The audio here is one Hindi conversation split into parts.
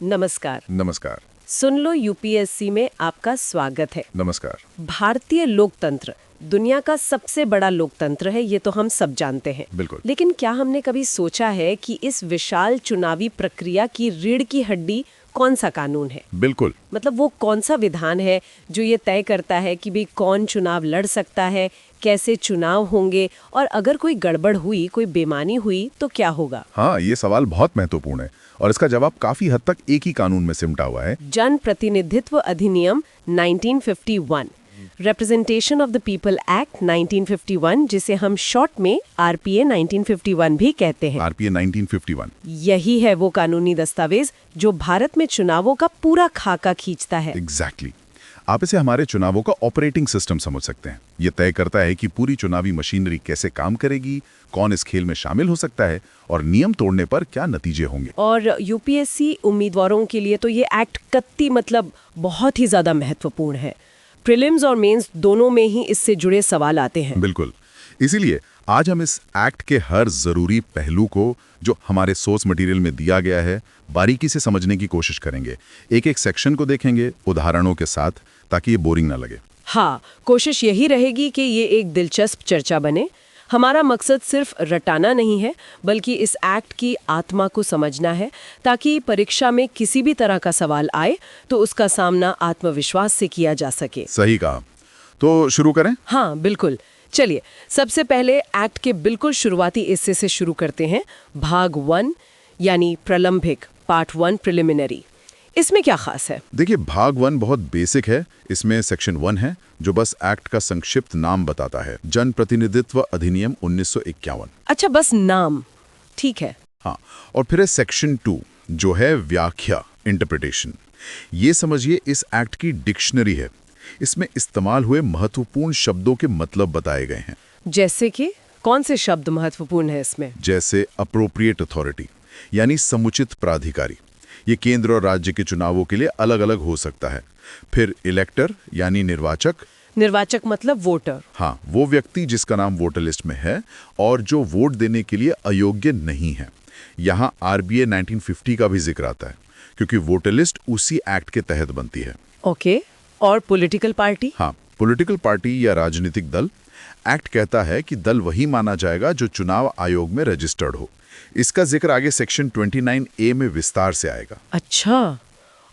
नमस्कार। नमस्कार। सुन लो यूपीएससी में आपका स्वागत है। नमस्कार। भारतीय लोकतंत्र दुनिया का सबसे बड़ा लोकतंत्र है, ये तो हम सब जानते हैं। बिल्कुल। लेकिन क्या हमने कभी सोचा है कि इस विशाल चुनावी प्रक्रिया की रीढ़ की हड्डी कौन सा कानून है? बिल्कुल। मतलब वो कौन सा विधान है जो ये तय करता है कि भाई कौन चुनाव लड़ सकता है, कैसे चुनाव होंगे, और अगर कोई गड़बड़ हुई, कोई बेईमानी हुई तो क्या होगा? हाँ, ये सवाल बहुत महत्वपूर्ण है और इसका जवाब काफी हद तक एक ही कानून में सिमटा हुआ है। जन प्रतिनिधित्व अधिनियम 1951, representation of the people act 1951, जिसे हम शॉर्ट में आरपीए 1951 भी कहते हैं। आरपीए 1951। यही है वो कानूनी दस्तावेज जो भारत में चुनावों का पूरा खाका खींचता है। एग्जैक्टली। आप इसे हमारे चुनावों का ऑपरेटिंग सिस्टम समझ सकते हैं। ये तय करता है कि पूरी चुनावी मशीनरी कैसे काम करेगी, कौन इस खेल में शामिल हो सकता है और नियम तोड़ने पर क्या नतीजे होंगे। और यूपीएससी उम्मीदवारों के लिए तो ये एक्ट कत्ती मतलब बहुत ही ज्यादा महत्वपूर्ण है। प्रीलिम्स और मेंस दोनों में ही इससे जुड़े सवाल आते हैं। बिल्कुल। इसीलिए आज हम इस एक्ट के हर जरूरी पहलू को जो हमारे सोर्स मटेरियल में दिया गया है बारीकी से समझने की कोशिश करेंगे। एक एक सेक्शन को देखेंगे उदाहरणों के साथ, ताकि ये बोरिंग ना लगे। हाँ, कोशिश यही रहेगी कि ये एक दिलचस्प चर्चा बने। हमारा मकसद सिर्फ रटाना नहीं है, बल्कि इस एक्ट की आत्मा को समझना है, ताकि परीक्षा में किसी भी तरह का सवाल आए तो उसका सामना आत्मविश्वास से किया जा सके। सही कहा। तो शुरू करें? हाँ, बिल्कुल। चलिए, सबसे पहले एक्ट के बिल्कुल शुरुआती हिस्से से शुरू करते हैं। भाग 1 यानी प्रलंभिक, पार्ट 1 प्रिलिमिनरी। इसमें क्या खास है? देखिए, भाग 1 बहुत बेसिक है। इसमें सेक्शन 1 है जो बस एक्ट का संक्षिप्त नाम बताता है, जन प्रतिनिधित्व अधिनियम 1951। अच्छा, बस नाम, ठीक है। हाँ, और फिर है सेक्शन 2 जो है व्याख्या, इंटरप्रिटेशन। ये समझिए इस एक्ट की डिक्शनरी है। इसमें इस्तेमाल हुए महत्वपूर्ण शब्दों के मतलब बताए गए हैं। जैसे कि कौन से शब्द महत्वपूर्ण है इसमें? जैसे अप्रोप्रिएट अथॉरिटी यानी समुचित प्राधिकारी, ये केंद्र और राज्य के चुनावों के लिए अलग अलग हो सकता है। फिर इलेक्टर यानी निर्वाचक। निर्वाचक मतलब वोटर। हाँ, वो व्यक्ति जिसका नाम वोटर लिस्ट में है और जो वोट देने के लिए अयोग्य नहीं है। यहाँ आरबीए 1950 का भी जिक्र आता है, क्योंकि वोटर लिस्ट उसी एक्ट के तहत बनती है। ओके। और पॉलिटिकल पार्टी? हाँ, पॉलिटिकल पार्टी या राजनीतिक दल। एक्ट कहता है कि दल वही माना जाएगा जो चुनाव आयोग में रजिस्टर्ड हो। इसका जिक्र आगे सेक्शन 29A में विस्तार से आएगा। अच्छा,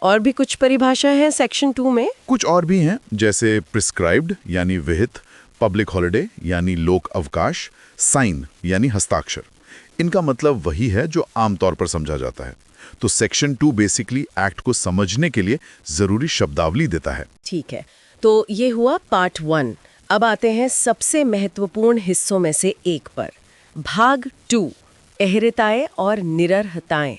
और भी कुछ परिभाषा है सेक्शन 2 में? कुछ और भी हैं, जैसे प्रिस्क्राइब्ड यानी विहित, पब्लिक हॉलिडे यानी लोक अवकाश, साइन यानी हस्ताक्षर। इनका मतलब वही है जो आमतौर पर समझा जाता है। तो सेक्शन 2 बेसिकली एक्ट को समझने के लिए जरूरी शब्दावली देता है। ठीक है, तो ये हुआ पार्ट 1। अब आते हैं सबसे महत्वपूर्ण हिस्सों में से एक पर, भाग 2, अहर्ताएं और निरर्हताएं।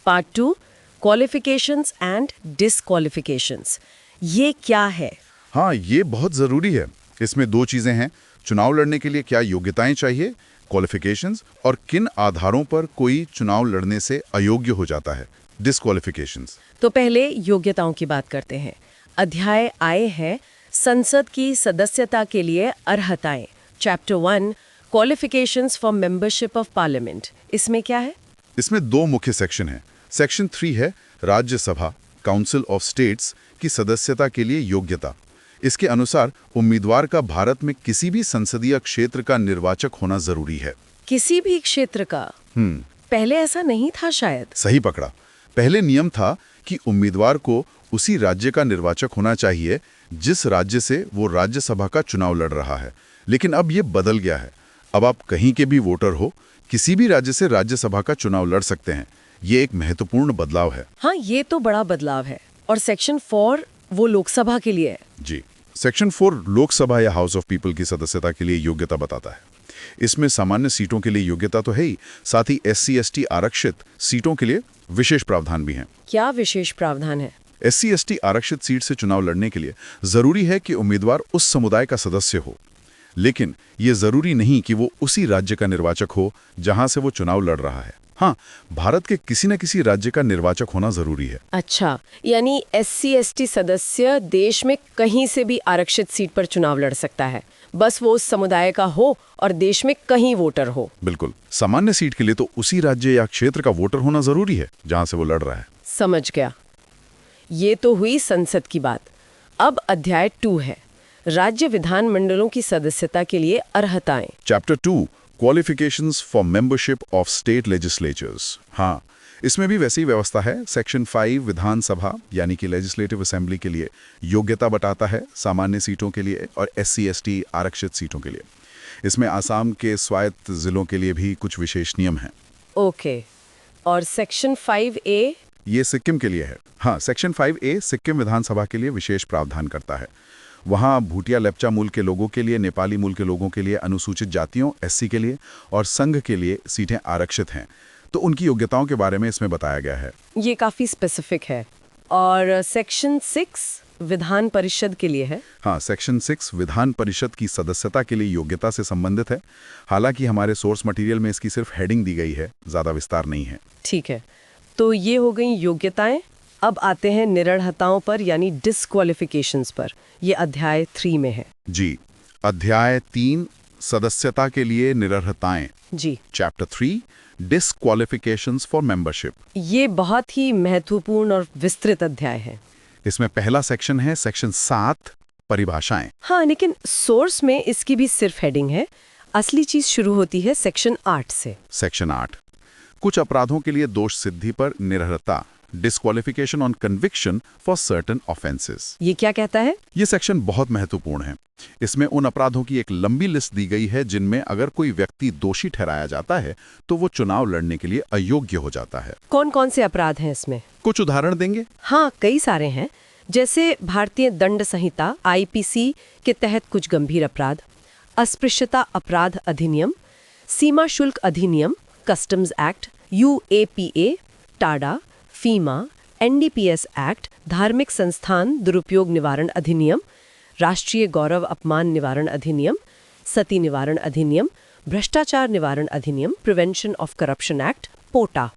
Part 2, qualifications and disqualifications. ये क्या है? हाँ, ये बहुत जरूरी है। इसमें दो चीजें हैं, चुनाव लड़ने के लिए क्या योग्यताएं चाहिए, क्वालिफिकेशंस, और किन आधारों पर कोई चुनाव लड़ने से अयोग्य हो जाता है, डिसक्वालिफिकेशंस। तो पहले योग्यताओं की बात करते हैं। अध्याय आए हैं संसद की सदस्यता के लिए अर्हताएं, chapter 1, qualifications for membership of parliament. इसमें क्या है? इसमें दो मुख्य सेक्शन हैं। सेक्शन 3 है राज्यसभा, काउंसिल ऑफ स्टेट्स की सदस्यता के लिए योग्यता। इसके अनुसार उम्मीदवार का भारत में किसी भी संसदीय क्षेत्र का निर्वाचक होना जरूरी है। किसी भी क्षेत्र का? पहले ऐसा नहीं था शायद। सही पकड़ा। पहले नियम था कि उम्मीदवार को उसी राज्य का निर्वाचक होना चाहिए जिस राज्य से वो राज्यसभा का चुनाव लड़ रहा है। लेकिन अब ये बदल गया है। अब आप कहीं के भी वोटर हो, किसी भी राज्य से राज्यसभा का चुनाव लड़ सकते हैं। ये एक महत्वपूर्ण बदलाव है। हाँ, ये तो बड़ा बदलाव है। और सेक्शन 4 वो लोकसभा के लिए है। जी, सेक्शन 4 लोकसभा या हाउस ऑफ पीपल की सदस्यता के लिए योग्यता बताता है। इसमें सामान्य सीटों के लिए योग्यता तो है ही, साथ ही SC/ST आरक्षित सीटों के लिए विशेष प्रावधान भी हैं। क्या विशेष प्रावधान है? SC/ST आरक्षित सीट से चुनाव लड़ने के लिए जरूरी है कि उम्मीदवार उस समुदाय का सदस्य हो, लेकिन ये जरूरी नहीं कि वो उसी राज्य का निर्वाचक हो जहां से वो चुनाव लड़ रहा है। हाँ, भारत के किसी न किसी राज्य का निर्वाचक होना जरूरी है। अच्छा, यानी SC/ST सदस्य देश में कहीं से भी आरक्षित सीट पर चुनाव लड़ सकता है, बस वो उस समुदाय का हो और देश में कहीं वोटर हो। बिल्कुल। सामान्य सीट के लिए तो उसी राज्य या क्षेत्र का वोटर होना जरूरी है जहां से वो लड़ रहा है। समझ गया। ये तो हुई संसद की बात। अब अध्याय 2 है, राज्य विधानमंडलों की सदस्यता के लिए अर्हताएं। Chapter 2 qualifications for membership of state legislatures. हाँ, इसमें भी वैसी व्यवस्था है। सेक्शन 5 विधानसभा यानी कि लेजिस्लेटिव असेंबली के लिए योग्यता बताता है, सामान्य सीटों के लिए और SC/ST आरक्षित सीटों के लिए। इसमें आसाम के स्वायत्त जिलों के लिए भी कुछ विशेष नियम हैं। ओके, और सेक्शन 5A? ये सिक्किम के लिए है। हाँ, सेक्शन 5A सिक्किम विधानसभा के लिए विशेष प्रावधान करता है। वहाँ भूटिया लेप्चा मूल के लोगों के लिए, नेपाली मूल के लोगों के लिए, अनुसूचित जातियों SC के लिए और संघ के लिए सीटें आरक्षित हैं। तो उनकी योग्यताओं के बारे में इसमें बताया गया है। ये काफी स्पेसिफिक है। और सेक्शन 6 विधान परिषद के लिए है। हाँ, सेक्शन 6 विधान परिषद की सदस्यता के लिए योग्यता से संबंधित है। हालांकि हमारे सोर्स मटेरियल में इसकी सिर्फ हेडिंग दी गई है, ज़्यादा विस्तार नहीं है। ठीक है, तो ये हो गई योग्यताएं। अब आते हैं निरर्हताओं पर यानी डिस्क्वालिफिकेशंस पर। ये अध्याय 3 में है। जी, अध्याय 3 सदस्यता के लिए निरर्हताएं। जी, चैप्टर 3 डिस्क्वालिफिकेशंस फॉर मेंबरशिप। ये बहुत ही महत्वपूर्ण और विस्तृत अध्याय है। इसमें पहला सेक्शन है सेक्शन 7 परिभाषाएं। हाँ, लेकिन सोर्स में इसकी भी सिर्फ हेडिंग है। असली चीज शुरू होती है सेक्शन 8 से। सेक्शन 8 कुछ अपराधों के लिए दोष सिद्धि पर निरर्हता, disqualification on conviction for certain offences. ये क्या कहता है? ये सेक्शन बहुत महत्वपूर्ण है। इसमें उन अपराधों की एक लंबी लिस्ट दी गई है जिनमें अगर कोई व्यक्ति दोषी ठहराया जाता है तो वो चुनाव लड़ने के लिए अयोग्य हो जाता है। कौन कौन से अपराध हैं इसमें? कुछ उदाहरण देंगे? हाँ, कई सारे हैं। जैसे भारतीय दंड संहिता IPC के तहत कुछ गंभीर अपराध, अस्पृश्यता अपराध अधिनियम, सीमा शुल्क अधिनियम, customs act, UAPA, TADA, FEMA, NDPS act, धार्मिक संस्थान दुरुपयोग निवारण अधिनियम, राष्ट्रीय गौरव अपमान निवारण अधिनियम, सती निवारण अधिनियम, भ्रष्टाचार निवारण अधिनियम, prevention of corruption act, POTA.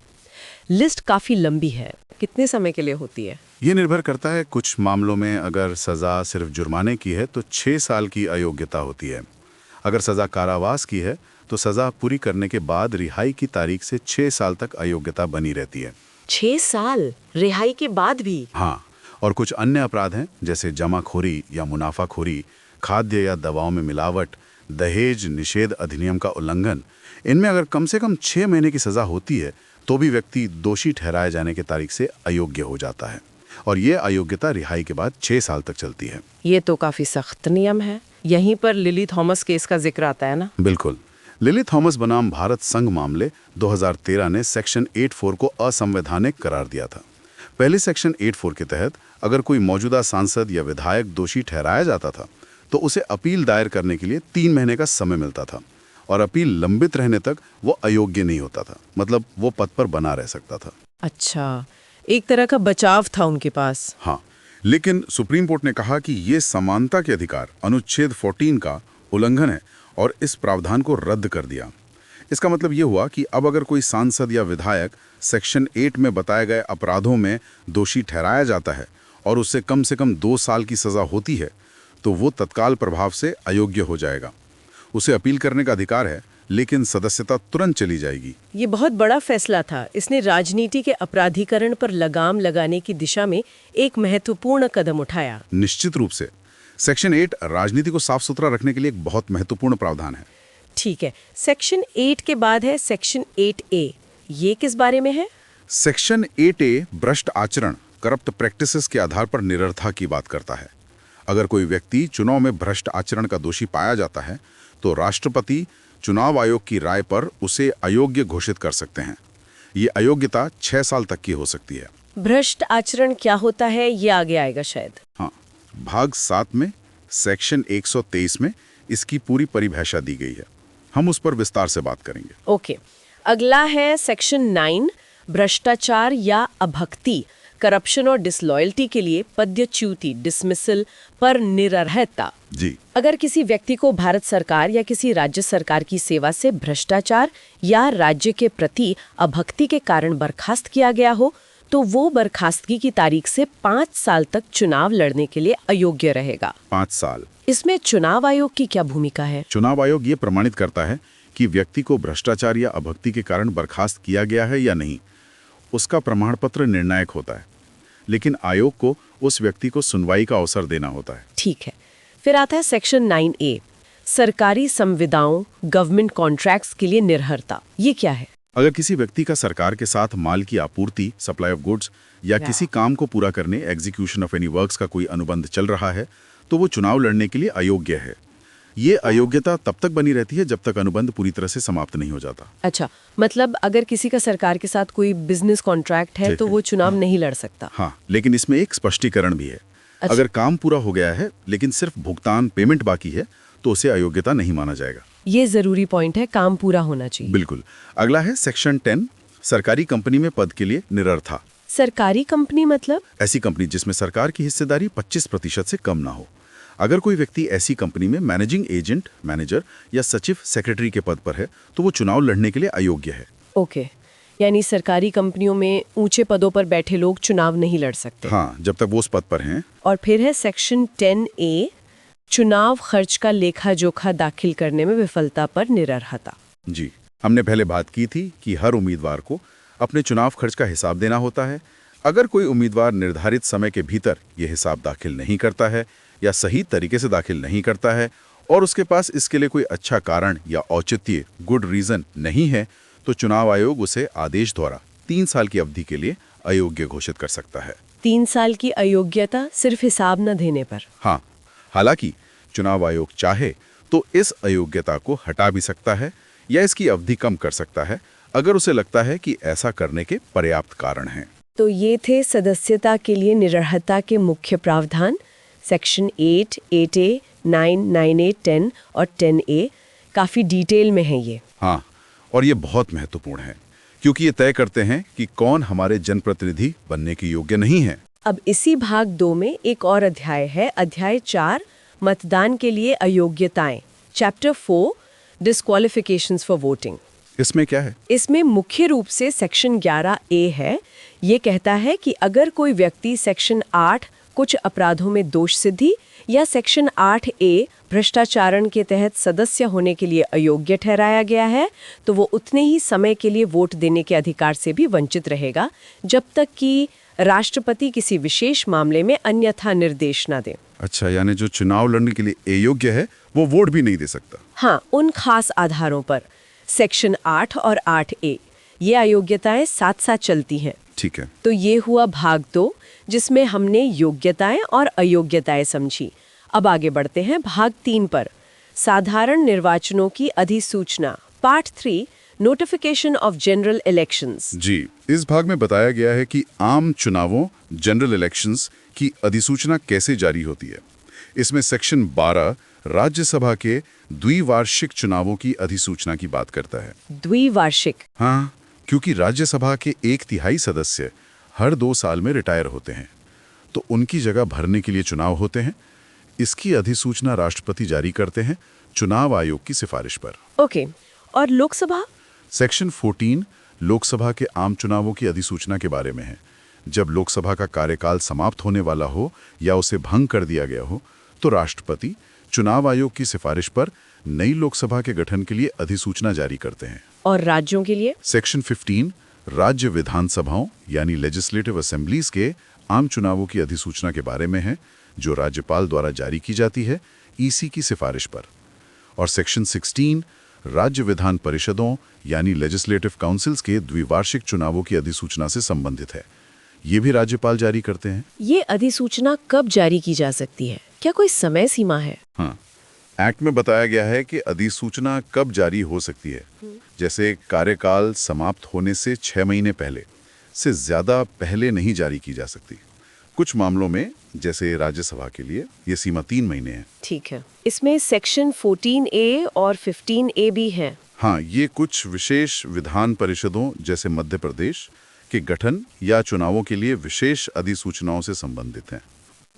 List काफी लंबी है। कितने समय के लिए होती है? ये निर्भर करता है। कुछ मामलों में अगर सजा सिर्फ जुर्माने की है तो 6 साल की अयोग्यता होती है। अगर सजा कारावास की है तो सजा पूरी करने के बाद रिहाई की तारीख से 6 साल तक अयोग्यता बनी रहती है। 6 साल रिहाई के बाद भी? हाँ, और कुछ अन्य अपराध हैं जैसे जमाखोरी या मुनाफाखोरी, खाद्य या दवाओं में मिलावट, दहेज निषेध अधिनियम का उल्लंघन। इनमें अगर कम से कम 6 महीने की सजा होती है तो भी व्यक्ति दोषी ठहराए जाने की तारीख से अयोग्य हो जाता है और ये अयोग्यता रिहाई के बाद 6 साल तक चलती है। ये तो काफी सख्त नियम है। यहीं पर लिली थॉमस केस का जिक्र आता है ना? बिल्कुल। लिली थॉमस बनाम भारत संघ मामले 2013 ने सेक्शन 84 को असंवैधानिक करार दिया था। पहले सेक्शन 84 के तहत अगर कोई मौजूदा सांसद या विधायक दोषी ठहराया जाता था तो उसे अपील दायर करने के लिए 3 महीने का समय मिलता था और अपील लंबित रहने तक वो अयोग्य नहीं होता था, मतलब वो पद पर बना रह सकता था। अच्छा, एक तरह का बचाव था उनके पास। हाँ, लेकिन सुप्रीम कोर्ट ने कहा कि ये समानता के अधिकार अनुच्छेद 14 का उल्लंघन है और इस प्रावधान को रद्द कर दिया। इसका मतलब ये हुआ कि अब अगर कोई सांसद या विधायक सेक्शन 8 में बताए गए अपराधों में दोषी ठहराया जाता है और उससे कम 2 साल की सजा होती है तो वो तत्काल प्रभाव से अयोग्य हो जाएगा। उसे अपील करने का अधिकार है लेकिन सदस्यता तुरंत चली जाएगी। ये बहुत बड़ा फैसला था। इसने राजनीति के अपराधीकरण पर लगाम लगाने की दिशा में एक महत्वपूर्ण कदम उठाया। निश्चित रूप से सेक्शन 8 राजनीति को साफ सुथरा रखने के लिए एक बहुत महत्वपूर्ण प्रावधान है। ठीक है, सेक्शन 8 के बाद है सेक्शन 8A। ये किस बारे में है? सेक्शन 8A भ्रष्ट आचरण, करप्ट प्रैक्टिसेस के आधार पर निरर्हता की बात करता है। अगर कोई व्यक्ति चुनाव में भ्रष्ट आचरण का दोषी पाया जाता है तो राष्ट्रपति चुनाव आयोग की राय पर उसे अयोग्य घोषित कर सकते हैं। ये अयोग्यता 6 साल तक की हो सकती है। भ्रष्ट आचरण क्या होता है ये आगे आएगा शायद। हाँ, भाग 7 में सेक्शन 123 में इसकी पूरी परिभाषा दी गई है। हम उस पर विस्तार से बात करेंगे। ओके, अगला है सेक्शन 9 भ्रष्टाचार या अभक्ति, करप्शन और डिसलॉयल्टी के लिए पदच्युति डिसमिसल पर निरर्हता। जी, अगर किसी व्यक्ति को भारत सरकार या किसी राज्य सरकार की सेवा से भ्रष्टाचार या राज्य के प्रति अभक्ति के कारण बर्खास्त किया गया हो तो वो बर्खास्तगी की तारीख से 5 साल तक चुनाव लड़ने के लिए अयोग्य रहेगा। 5 साल। इसमें चुनाव आयोग की क्या भूमिका है? चुनाव आयोग ये प्रमाणित करता है कि व्यक्ति को भ्रष्टाचार या अभक्ति के कारण बर्खास्त किया गया है या नहीं। उसका प्रमाण पत्र निर्णायक होता है, लेकिन आयोग को उस व्यक्ति को सुनवाई का अवसर देना होता है। ठीक है। फिर आता है सेक्शन 9A, सरकारी संविदाओं, गवर्नमेंट कॉन्ट्रैक्ट्स के लिए निर्भरता। ये क्या है? अगर किसी व्यक्ति का सरकार के साथ माल की आपूर्ति, सप्लाई ऑफ गुड्स या किसी काम को पूरा करने, एग्जीक्यूशन ऑफ एनी वर्क्स का कोई अनुबंध चल रहा है, तो वो चुनाव लड़ने के लिए अयोग्य है। ये अयोग्यता तब तक बनी रहती है जब तक अनुबंध पूरी तरह से समाप्त नहीं हो जाता। अच्छा, मतलब अगर किसी का सरकार के साथ कोई बिजनेस कॉन्ट्रैक्ट है तो वो चुनाव नहीं लड़ सकता। हाँ, लेकिन इसमें एक स्पष्टीकरण भी है। अगर काम पूरा हो गया है लेकिन सिर्फ भुगतान, पेमेंट बाकी है, तो उसे अयोग्यता नहीं माना जाएगा। ये जरूरी पॉइंट है, काम पूरा होना चाहिए। बिल्कुल। अगला है सेक्शन 10, सरकारी कंपनी में पद के लिए निरर्था। सरकारी कंपनी मतलब? ऐसी कंपनी जिसमें सरकार की हिस्सेदारी 25% से कम ना हो। अगर कोई व्यक्ति ऐसी कंपनी में मैनेजिंग एजेंट, मैनेजर या सचिव, सेक्रेटरी के पद पर है, तो वो चुनाव लड़ने के लिए अयोग्य है। ओके, यानी सरकारी कंपनियों में ऊंचे पदों पर बैठे लोग चुनाव नहीं लड़ सकते। हाँ, जब तक वो उस पद पर हैं। और फिर है सेक्शन 10A, चुनाव खर्च का लेखा जोखा दाखिल करने में विफलता पर निरर्हता। जी, हमने पहले बात की थी कि हर उम्मीदवार को अपने चुनाव खर्च का हिसाब देना होता है। अगर कोई उम्मीदवार निर्धारित समय के भीतर ये हिसाब दाखिल नहीं करता है या सही तरीके से दाखिल नहीं करता है और उसके पास इसके लिए कोई अच्छा कारण या औचित्य, गुड रीजन नहीं है, तो चुनाव आयोग उसे आदेश द्वारा 3 साल की अवधि के लिए अयोग्य घोषित कर सकता है। 3 साल की अयोग्यता सिर्फ हिसाब न देने पर? हाँ, हालांकि चुनाव आयोग चाहे तो इस अयोग्यता को हटा भी सकता है या इसकी अवधि कम कर सकता है, अगर उसे लगता है कि ऐसा करने के पर्याप्त कारण हैं। तो ये थे सदस्यता के लिए निरर्हता के मुख्य प्रावधान। सेक्शन 8, 8A, 9, 9A, 10 और 10A काफी डिटेल में है ये। हाँ, और ये बहुत महत्वपूर्ण है क्योंकि ये तय करते हैं कि कौन हमारे जनप्रतिनिधि बनने के योग्य नहीं है। अब इसी भाग 2 में एक और अध्याय है, अध्याय 4, मतदान के लिए अयोग्यताएं। Chapter 4, disqualifications for voting. इसमें क्या है? इसमें मुख्य रूप से सेक्शन 11A है। ये कहता है कि अगर कोई व्यक्ति सेक्शन 8 कुछ अपराधों में दोष सिद्धि या सेक्शन 8A भ्रष्टाचारण के तहत सदस्य होने के लिए अयोग्य ठहराया गया है, तो वो उतने ही समय के लिए वोट देने के अधिकार से भी वंचित रहेगा जब तक कि राष्ट्रपति किसी विशेष मामले में अन्यथा निर्देश न दे। अच्छा, यानी जो चुनाव लड़ने के लिए अयोग्य है वो वोट भी नहीं दे सकता। हाँ, उन खास आधारों पर। सेक्शन 8 और 8A ये अयोग्यताएं साथ साथ चलती हैं। ठीक है। तो ये हुआ भाग 2, जिसमें हमने योग्यताएं और अयोग्यताएं समझी। अब आगे बढ़ते हैं भाग 3 पर, साधारण निर्वाचनों की अधिसूचना, part 3, notification of general elections. जी, इस भाग में बताया गया है कि आम चुनावों, जनरल इलेक्शंस की अधिसूचना कैसे जारी होती है। इसमें सेक्शन 12 राज्यसभा के द्विवार्षिक चुनावों की अधिसूचना की बात करता है। द्विवार्षिक? हाँ, क्योंकि राज्यसभा के 1/3 सदस्य हर 2 साल में रिटायर होते हैं, तो उनकी जगह भरने के लिए चुनाव होते हैं। इसकी अधिसूचना राष्ट्रपति जारी करते हैं चुनाव आयोग की सिफारिश पर। ओके, और लोकसभा? सेक्शन 14 लोकसभा के आम चुनावों की अधिसूचना के बारे में है। जब लोकसभा का कार्यकाल समाप्त होने वाला हो या उसे भंग कर दिया गया हो, तो राष्ट्रपति चुनाव आयोग की सिफारिश पर नई लोकसभा के गठन के लिए अधिसूचना जारी करते हैं। और राज्यों के लिए? सेक्शन 15 राज्य विधानसभाओं यानी लेजिस्लेटिव असेंबलीज के आम चुनावों की अधिसूचना के बारे में है, जो राज्यपाल द्वारा जारी की जाती है ईसी की सिफारिश पर। और सेक्शन 16 राज्य विधान परिषदों यानी लेजिस्लेटिव काउंसिल्स के द्विवार्षिक चुनावों की अधिसूचना से संबंधित है। ये भी राज्यपाल जारी करते हैं। ये अधिसूचना कब जारी की जा सकती है? क्या कोई समय सीमा है? हाँ, एक्ट में बताया गया है कि अधिसूचना कब जारी हो सकती है, जैसे कार्यकाल समाप्त होने से 6 महीने पहले से ज्यादा पहले नहीं जारी की जा सकती। कुछ मामलों में, जैसे राज्यसभा के लिए, ये सीमा 3 महीने है। ठीक है। इसमें सेक्शन 14A और 15A भी है। हाँ, ये कुछ विशेष विधान परिषदों जैसे मध्य प्रदेश के गठन या चुनावों के लिए विशेष अधिसूचनाओं से संबंधित हैं।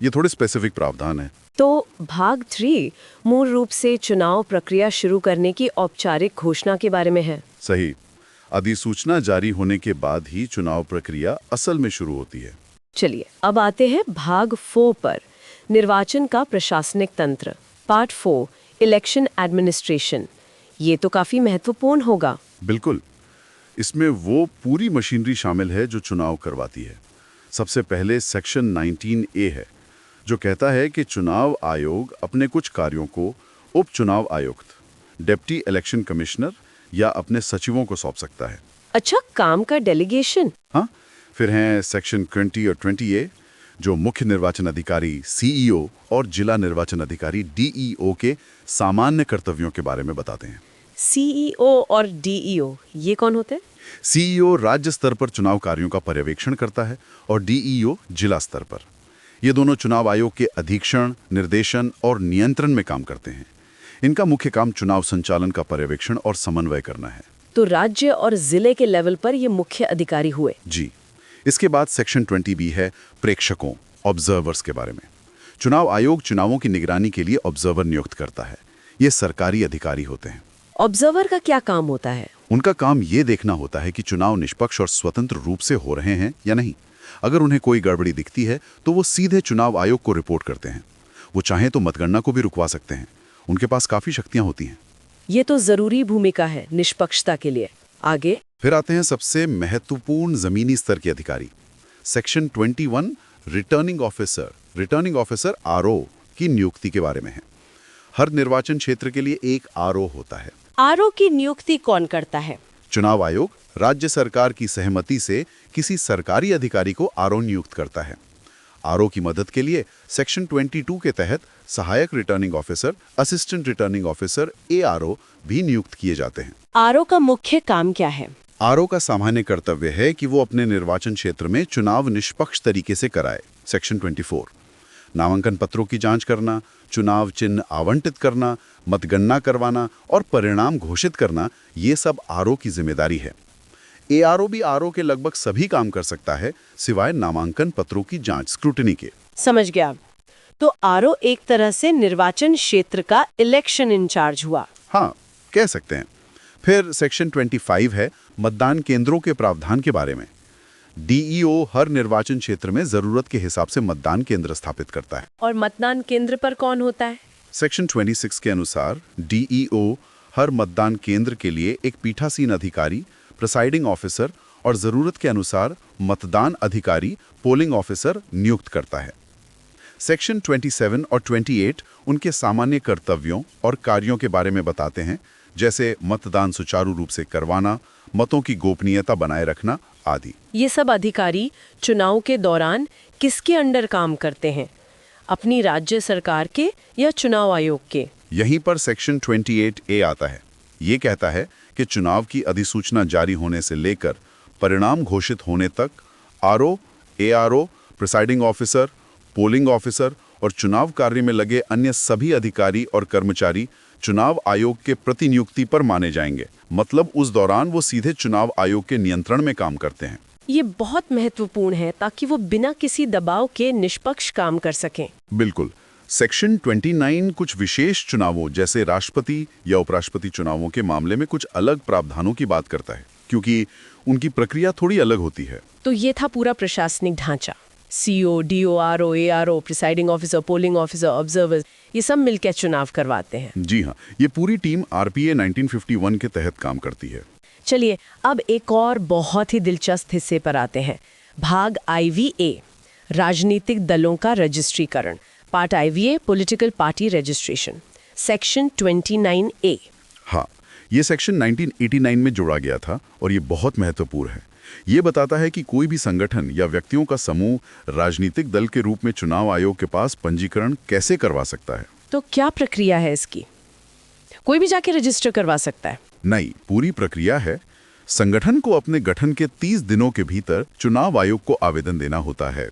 ये थोड़े स्पेसिफिक प्रावधान हैं। तो भाग 3 मूल रूप से चुनाव प्रक्रिया शुरू करने की औपचारिक घोषणा के बारे में है। सही। अधिसूचना जारी होने के बाद ही चुनाव प्रक्रिया असल में शुरू होती है। चलिए, अब आते हैं भाग 4 पर, निर्वाचन का प्रशासनिक तंत्र, पार्ट 4, इलेक्शन एडमिनिस्ट्रेशन। ये तो काफी महत्वपूर्ण होगा। बिल्कुल। इसमें वो पूरी मशीनरी शामिल है जो चुनाव करवाती है। सबसे पहले सेक्शन 19A है, जो कहता है कि चुनाव आयोग अपने कुछ कार्यों को उप चुनाव आयुक्त, डिप्टी इलेक्शन कमिश्नर या अपने सचिवों को सौंप सकता है। अच्छा, काम का डेलीगेशन। हाँ, फिर हैं सेक्शन 20 और 20A, जो मुख्य निर्वाचन अधिकारी CEO और जिला निर्वाचन अधिकारी DEO के सामान्य कर्तव्यों के बारे में बताते हैं। CEO और DEO ये कौन होते हैं? CEO राज्य स्तर पर चुनाव कार्यों का पर्यवेक्षण करता है और DEO जिला स्तर पर। ये दोनों चुनाव आयोग के अधीक्षण, निर्देशन और नियंत्रण में काम करते हैं। इनका मुख्य काम चुनाव संचालन का पर्यवेक्षण और समन्वय करना है। तो राज्य और जिले के लेवल पर ये मुख्य अधिकारी हुए। जी। इसके बाद सेक्शन 20B है प्रेक्षकों, ऑब्जर्वर्स के बारे में। चुनाव आयोग चुनावों की निगरानी के लिए ऑब्जर्वर नियुक्त करता है। ये सरकारी अधिकारी होते हैं। ऑब्जर्वर का क्या काम होता है? उनका काम ये देखना होता है कि चुनाव निष्पक्ष और स्वतंत्र रूप से हो रहे हैं या नहीं। अगर उन्हें कोई गड़बड़ी दिखती है तो वो सीधे चुनाव आयोग को रिपोर्ट करते हैं। वो चाहें तो मतगणना को भी रुकवा सकते हैं। उनके पास काफी शक्तियां होती हैं। ये तो जरूरी भूमिका है निष्पक्षता के लिए। आगे फिर आते हैं सबसे महत्वपूर्ण जमीनी स्तर के अधिकारी। सेक्शन 21 रिटर्निंग ऑफिसर RO की नियुक्ति के बारे में है। हर निर्वाचन क्षेत्र के लिए एक RO होता है। RO की नियुक्ति कौन करता है? चुनाव आयोग राज्य सरकार की सहमति से किसी सरकारी अधिकारी को RO नियुक्त करता है। RO की मदद के लिए सेक्शन 22 के तहत सहायक returning officer, assistant returning officer ARO भी नियुक्त किए जाते हैं। RO का मुख्य काम क्या है? RO का सामान्य कर्तव्य है कि वो अपने निर्वाचन क्षेत्र में चुनाव निष्पक्ष तरीके से कराए। सेक्शन 24 नामांकन पत्रों की जांच करना, चुनाव चिन्ह आवंटित करना, मतगणना करवाना और परिणाम घोषित करना, ये सब RO की जिम्मेदारी है। ARO भी RO के लगभग सभी काम कर सकता है, सिवाय नामांकन पत्रों की जांच, स्क्रूटनी के। समझ गया। तो RO एक तरह से निर्वाचन क्षेत्र का इलेक्शन इंचार्ज हुआ। हाँ, कह सकते हैं। फिर सेक्शन 25 है मतदान केंद्रों के प्रावधान के बारे में। DEO हर निर्वाचन क्षेत्र में जरूरत के हिसाब से मतदान केंद्र स्थापित करता है। और मतदान केंद्र पर कौन होता है? सेक्शन 26 के अनुसार DEO हर मतदान केंद्र के लिए एक पीठासीन अधिकारी, प्रिसाइडिंग ऑफिसर और जरूरत के अनुसार मतदान अधिकारी, पोलिंग ऑफिसर नियुक्त करता है। सेक्शन 27 और 28 उनके सामान्य कर्तव्यों और कार्यों के बारे में बताते हैं, जैसे मतदान सुचारू रूप से करवाना, मतों की गोपनीयता बनाए रखना आदि। ये सब अधिकारी चुनाव के दौरान किसके अंडर काम करते हैं? अपनी राज्य सरकार के या चुनाव आयोग के? यहीं पर सेक्शन 28A आता है। ये कहता है कि चुनाव की अधिसूचना जारी होने से लेकर परिणाम घोषित होने तक RO, ARO, presiding officer, polling officer और चुनाव कार्य में लगे अन्य सभी अधिकारी और कर्मचारी चुनाव आयोग के प्रतिनियुक्ति पर माने जाएंगे। मतलब उस दौरान वो सीधे चुनाव आयोग के नियंत्रण में काम करते हैं। ये बहुत महत्वपूर्ण है ताकि वो बिना किसी दबाव के निष्पक्ष काम कर सकें। बिल्कुल। सेक्शन 29 कुछ विशेष चुनावों जैसे राष्ट्रपति या उपराष्ट्रपति चुनावों के मामले में कुछ अलग प्रावधानों की बात करता है, क्योंकि उनकी प्रक्रिया थोड़ी अलग होती है। तो ये था पूरा प्रशासनिक ढांचा। CO, DO, RO, ARO, presiding officer, polling officer, observers, ये सब मिलकर चुनाव करवाते हैं। जी हाँ, ये पूरी टीम RPA 1951 के तहत काम करती है। चलिए अब एक और बहुत ही दिलचस्प हिस्से पर आते हैं। भाग IVA, राजनीतिक दलों का रजिस्ट्रीकरण। Part IVA, political party registration. Section 29A। हाँ, ये सेक्शन 1989 में जोड़ा गया था और ये बहुत महत्वपूर्ण है। ये बताता है कि कोई भी संगठन या व्यक्तियों का समूह राजनीतिक दल के रूप में चुनाव आयोग के पास पंजीकरण कैसे करवा सकता है। तो क्या प्रक्रिया है इसकी? कोई भी जाके रजिस्टर करवा सकता है? नहीं, पूरी प्रक्रिया है। संगठन को अपने गठन के 30 दिनों के भीतर चुनाव आयोग को आवेदन देना होता है।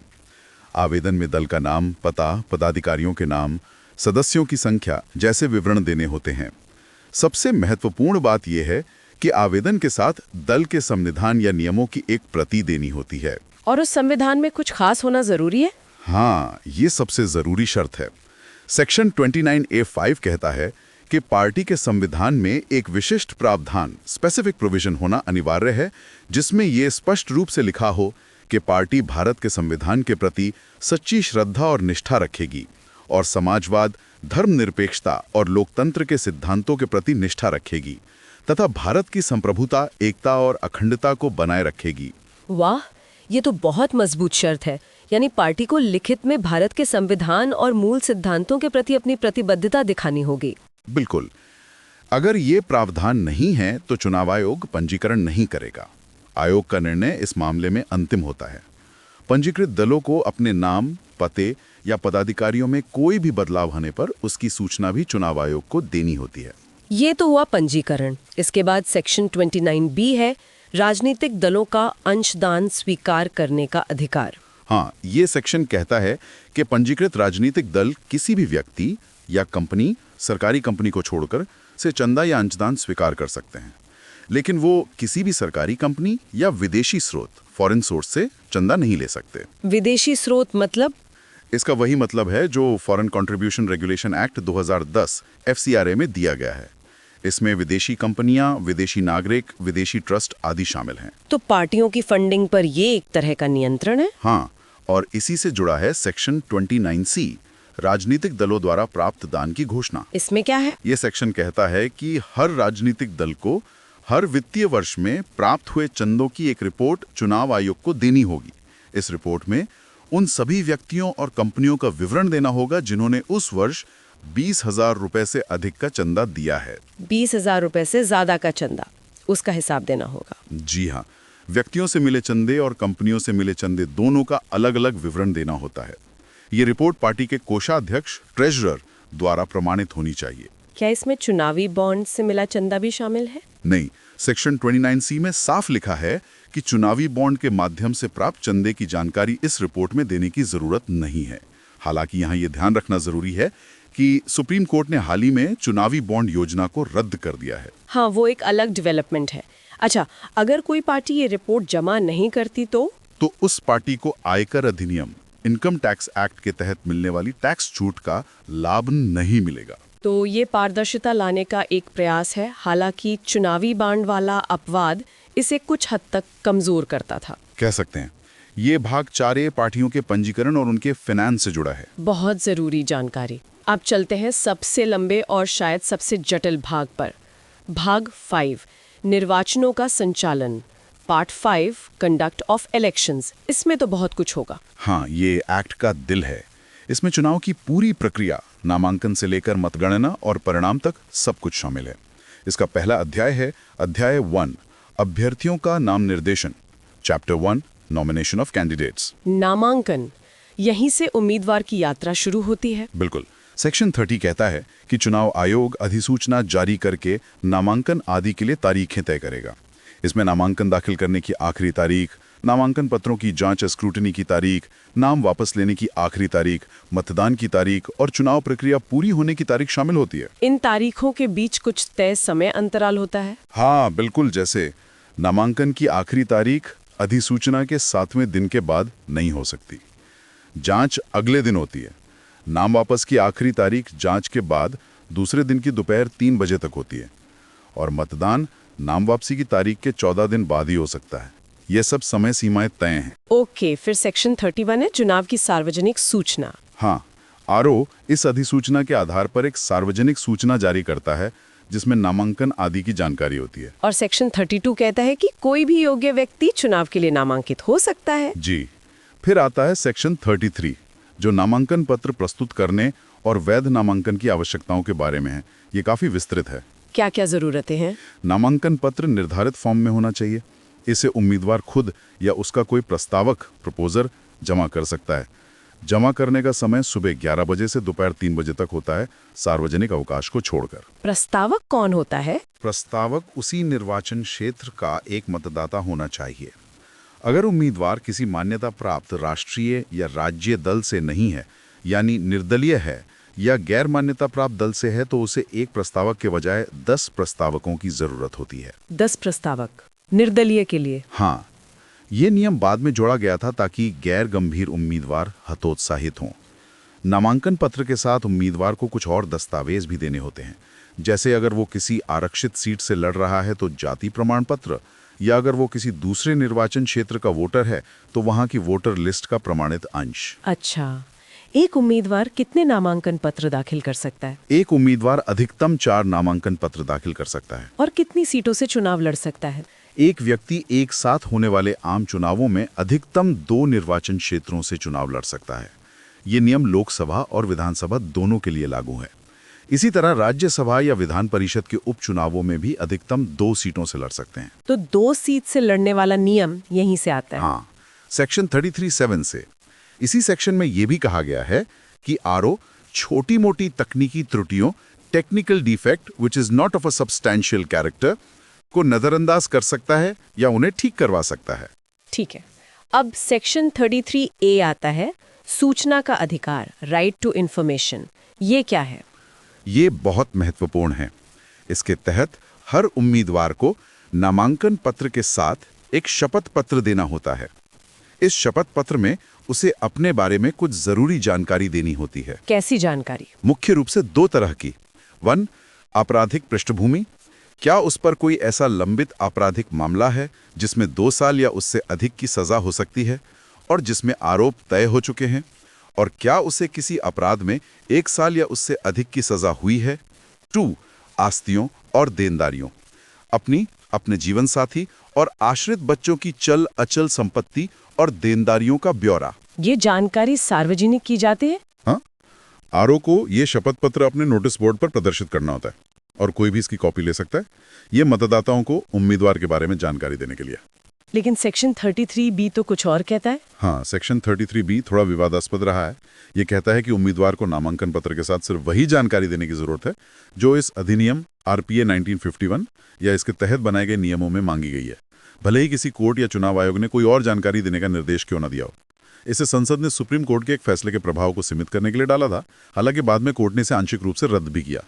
आवेदन में दल का नाम, पता, पदाधिकारियों के नाम, सदस्यों की संख्या जैसे विवरण देने होते हैं। सबसे महत्वपूर्ण बात यह है कि आवेदन के साथ दल के संविधान या नियमों की एक प्रति देनी होती है। और उस संविधान में कुछ खास होना जरूरी है? हाँ, ये सबसे जरूरी शर्त है। सेक्शन 29A5 कहता है कि पार्टी के संविधान में एक विशिष्ट प्रावधान, स्पेसिफिक प्रोविजन होना अनिवार्य है, जिसमें ये स्पष्ट रूप से लिखा हो कि पार्टी भारत के संविधान के प्रति सच्ची श्रद्धा और निष्ठा रखेगी और समाजवाद, धर्मनिरपेक्षता और लोकतंत्र के सिद्धांतों के प्रति निष्ठा रखेगी। तथा भारत की संप्रभुता, एकता और अखंडता को बनाए रखेगी। वाह, ये तो बहुत मजबूत शर्त है। यानी पार्टी को लिखित में भारत के संविधान और मूल सिद्धांतों के प्रति अपनी प्रतिबद्धता दिखानी होगी। बिल्कुल। अगर ये प्रावधान नहीं है तो चुनाव आयोग पंजीकरण नहीं करेगा। आयोग का निर्णय इस मामले में अंतिम होता है। पंजीकृत दलों को अपने नाम, पते या पदाधिकारियों में कोई भी बदलाव होने पर उसकी सूचना भी चुनाव आयोग को देनी होती है। ये तो हुआ पंजीकरण। इसके बाद सेक्शन 29B है, राजनीतिक दलों का अंशदान स्वीकार करने का अधिकार। हाँ, ये सेक्शन कहता है कि पंजीकृत राजनीतिक दल किसी भी व्यक्ति या कंपनी, सरकारी कंपनी को छोड़कर से चंदा या अंशदान स्वीकार कर सकते हैं, लेकिन वो किसी भी सरकारी कंपनी या विदेशी स्रोत, फॉरेन सोर्स से चंदा नहीं ले सकते। विदेशी स्रोत मतलब? इसका वही मतलब है जो foreign contribution regulation act 2010 FCRA में दिया गया है। इसमें विदेशी कंपनियां, विदेशी नागरिक, विदेशी ट्रस्ट आदि शामिल हैं। तो पार्टियों की फंडिंग पर ये एक तरह का नियंत्रण है। हाँ, और इसी से जुड़ा है सेक्शन 29C, राजनीतिक दलों द्वारा प्राप्त दान की घोषणा। इसमें क्या है? ये सेक्शन कहता है कि हर राजनीतिक दल को हर वित्तीय वर्ष में प्राप्त हुए चंदों की एक रिपोर्ट चुनाव आयोग को देनी होगी। इस रिपोर्ट में उन सभी व्यक्तियों और कंपनियों का विवरण देना होगा जिन्होंने उस वर्ष 20,000 रुपए से अधिक का चंदा दिया है। 20,000 रुपए से ज्यादा का चंदा, उसका हिसाब देना होगा। जी हाँ, व्यक्तियों से मिले चंदे और कंपनियों से मिले चंदे दोनों का अलग अलग विवरण देना होता है। ये रिपोर्ट पार्टी के कोषाध्यक्ष, ट्रेजरर द्वारा प्रमाणित होनी चाहिए। क्या इसमें चुनावी बॉन्ड से मिला चंदा भी शामिल है? नहीं, सेक्शन 29C में साफ लिखा है कि चुनावी बॉन्ड के माध्यम से प्राप्त चंदे की जानकारी इस रिपोर्ट में देने की जरूरत नहीं है। हालांकि यहाँ ये ध्यान रखना जरूरी है कि सुप्रीम कोर्ट ने हाल ही में चुनावी बॉन्ड योजना को रद्द कर दिया है। हाँ, वो एक अलग डेवलपमेंट है। अच्छा, अगर कोई पार्टी ये रिपोर्ट जमा नहीं करती तो उस पार्टी को आयकर अधिनियम, इनकम टैक्स एक्ट के तहत मिलने वाली टैक्स छूट का लाभ नहीं मिलेगा। तो ये पारदर्शिता लाने का एक प्रयास है। हालांकि चुनावी बॉन्ड वाला अपवाद इसे कुछ हद तक कमजोर करता था, कह सकते हैं। ये भाग 4A पार्टियों के पंजीकरण और उनके फाइनेंस से जुड़ा है। बहुत जरूरी जानकारी। अब चलते हैं सबसे लंबे और शायद सबसे जटिल भाग पर। भाग 5, निर्वाचनों का संचालन। Part 5, conduct of elections. इसमें तो बहुत कुछ होगा। हाँ, ये एक्ट का दिल है। इसमें चुनाव की पूरी प्रक्रिया, नामांकन से लेकर मतगणना और परिणाम तक सब कुछ शामिल है। इसका पहला अध्याय है अध्याय 1, अभ्यर्थियों का नाम निर्देशन। Chapter 1, nomination of candidates. नामांकन, यहीं से उम्मीदवार की यात्रा शुरू होती है। बिल्कुल। सेक्शन 30 कहता है कि चुनाव आयोग अधिसूचना जारी करके नामांकन आदि के लिए तारीखें तय करेगा। इसमें नामांकन दाखिल करने की आखिरी तारीख, नामांकन पत्रों की जांच स्क्रूटनी की तारीख, नाम वापस लेने की आखिरी तारीख, मतदान की तारीख और चुनाव प्रक्रिया पूरी होने की तारीख शामिल होती है। इन तारीखों के बीच कुछ तय समय अंतराल होता है? हाँ बिल्कुल। जैसे नामांकन की आखिरी तारीख अधिसूचना के 7वें दिन के बाद नहीं हो सकती। जांच अगले दिन होती है। नाम वापस की आखिरी तारीख जांच के बाद दूसरे दिन की दोपहर 3 बजे तक होती है और मतदान नाम वापसी की तारीख के 14 दिन बाद ही हो सकता है। ये सब समय सीमाएं तय हैं। ओके, फिर सेक्शन 31 है चुनाव की सार्वजनिक सूचना। हाँ, आरओ इस अधिसूचना के आधार पर एक सार्वजनिक सूचना जारी करता है जिसमें नामांकन आदि की जानकारी होती है। और सेक्शन 32 कहता है कि कोई भी योग्य व्यक्ति चुनाव के लिए नामांकित हो सकता है। जी। फिर आता है सेक्शन 33 जो नामांकन पत्र प्रस्तुत करने और वैध नामांकन की आवश्यकताओं के बारे में है। ये काफी विस्तृत है। क्या क्या जरूरतें हैं? नामांकन पत्र निर्धारित फॉर्म में होना चाहिए। इसे उम्मीदवार खुद या उसका कोई प्रस्तावक, प्रपोजर जमा कर सकता है। जमा करने का समय सुबह 11 बजे से दोपहर 3 बजे तक होता है, सार्वजनिक अवकाश को छोड़कर। प्रस्तावक कौन होता है? प्रस्तावक उसी निर्वाचन क्षेत्र का एक मतदाता होना चाहिए। अगर उम्मीदवार किसी मान्यता प्राप्त राष्ट्रीय या राज्य दल से नहीं है, यानी निर्दलीय है या गैर मान्यता प्राप्त दल से है, तो उसे एक प्रस्तावक के बजाय 10 प्रस्तावकों की जरूरत होती है। 10 प्रस्तावक निर्दलीय के लिए? हाँ, ये नियम बाद में जोड़ा गया था ताकि गैर गंभीर उम्मीदवार हतोत्साहित हों। नामांकन पत्र के साथ उम्मीदवार को कुछ और दस्तावेज भी देने होते हैं, जैसे अगर वो किसी आरक्षित सीट से लड़ रहा है तो जाति प्रमाण पत्र, या अगर वो किसी दूसरे निर्वाचन क्षेत्र का वोटर है तो वहां की वोटर लिस्ट का प्रमाणित अंश। अच्छा, एक उम्मीदवार कितने नामांकन पत्र दाखिल कर सकता है एक उम्मीदवार अधिकतम 4 नामांकन पत्र दाखिल कर सकता है। और कितनी सीटों से चुनाव लड़ सकता है? एक व्यक्ति एक साथ होने वाले आम चुनावों में अधिकतम 2 निर्वाचन क्षेत्रों से चुनाव लड़ सकता है। ये नियम लोकसभा और विधानसभा दोनों के लिए लागू है। इसी तरह राज्यसभा या विधान परिषद के उपचुनावों में भी अधिकतम 2 सीटों से लड़ सकते हैं। तो 2 सीट से लड़ने वाला नियम यहीं से आता है। हाँ, सेक्शन 33(7) से। इसी सेक्शन में यह भी कहा गया है कि आरओ छोटी मोटी तकनीकी त्रुटियों, technical defect which is not of a substantial character, को नजरअंदाज कर सकता है या उन्हें ठीक करवा सकता है। ठीक है। अब सेक्शन 33A आता है, सूचना का अधिकार, राइट टू इंफॉर्मेशन। ये क्या है? ये बहुत महत्वपूर्ण है। इसके तहत हर उम्मीदवार को नामांकन पत्र के साथ एक शपथ पत्र देना होता है। इस शपथ पत्र में उसे अपने बारे में कुछ जरूरी जानकारी देनी होती है। कैसी जानकारी? मुख्य रूप से 2 तरह की। 1, आपराधिक पृष्ठभूमि, क्या उस पर कोई ऐसा लंबित आपराधिक मामला है जिसमें 2 साल या उससे अधिक की सजा हो सकती है और जिसमें आरोप तय हो चुके हैं, और क्या उसे किसी अपराध में 1 साल या उससे अधिक की सजा हुई है। 2, आस्तियों और देनदारियों, अपने जीवन साथी और आश्रित बच्चों की चल अचल संपत्ति और देनदारियों का ब्यौरा। ये जानकारी सार्वजनिक की जाती है? हाँ, आरओ को ये शपथ पत्र अपने नोटिस बोर्ड पर प्रदर्शित करना होता है और कोई भी इसकी कॉपी ले सकता है। ये मतदाताओं को उम्मीदवार के बारे में जानकारी देने के लिए। लेकिन सेक्शन 33B तो कुछ और कहता है। हाँ, सेक्शन 33B थोड़ा विवादास्पद रहा है। ये कहता है कि उम्मीदवार को नामांकन पत्र के साथ सिर्फ वही जानकारी देने की जरूरत है जो इस अधिनियम आरपीए 1951 या इसके तहत बनाए गए नियमों में मांगी गई है, भले ही किसी कोर्ट या चुनाव आयोग ने कोई और जानकारी देने का निर्देश क्यों न दिया हो। इसे संसद ने सुप्रीम कोर्ट के एक फैसले के प्रभाव को सीमित करने के लिए डाला था। हालांकि बाद में कोर्ट ने इसे आंशिक रूप से रद्द भी किया।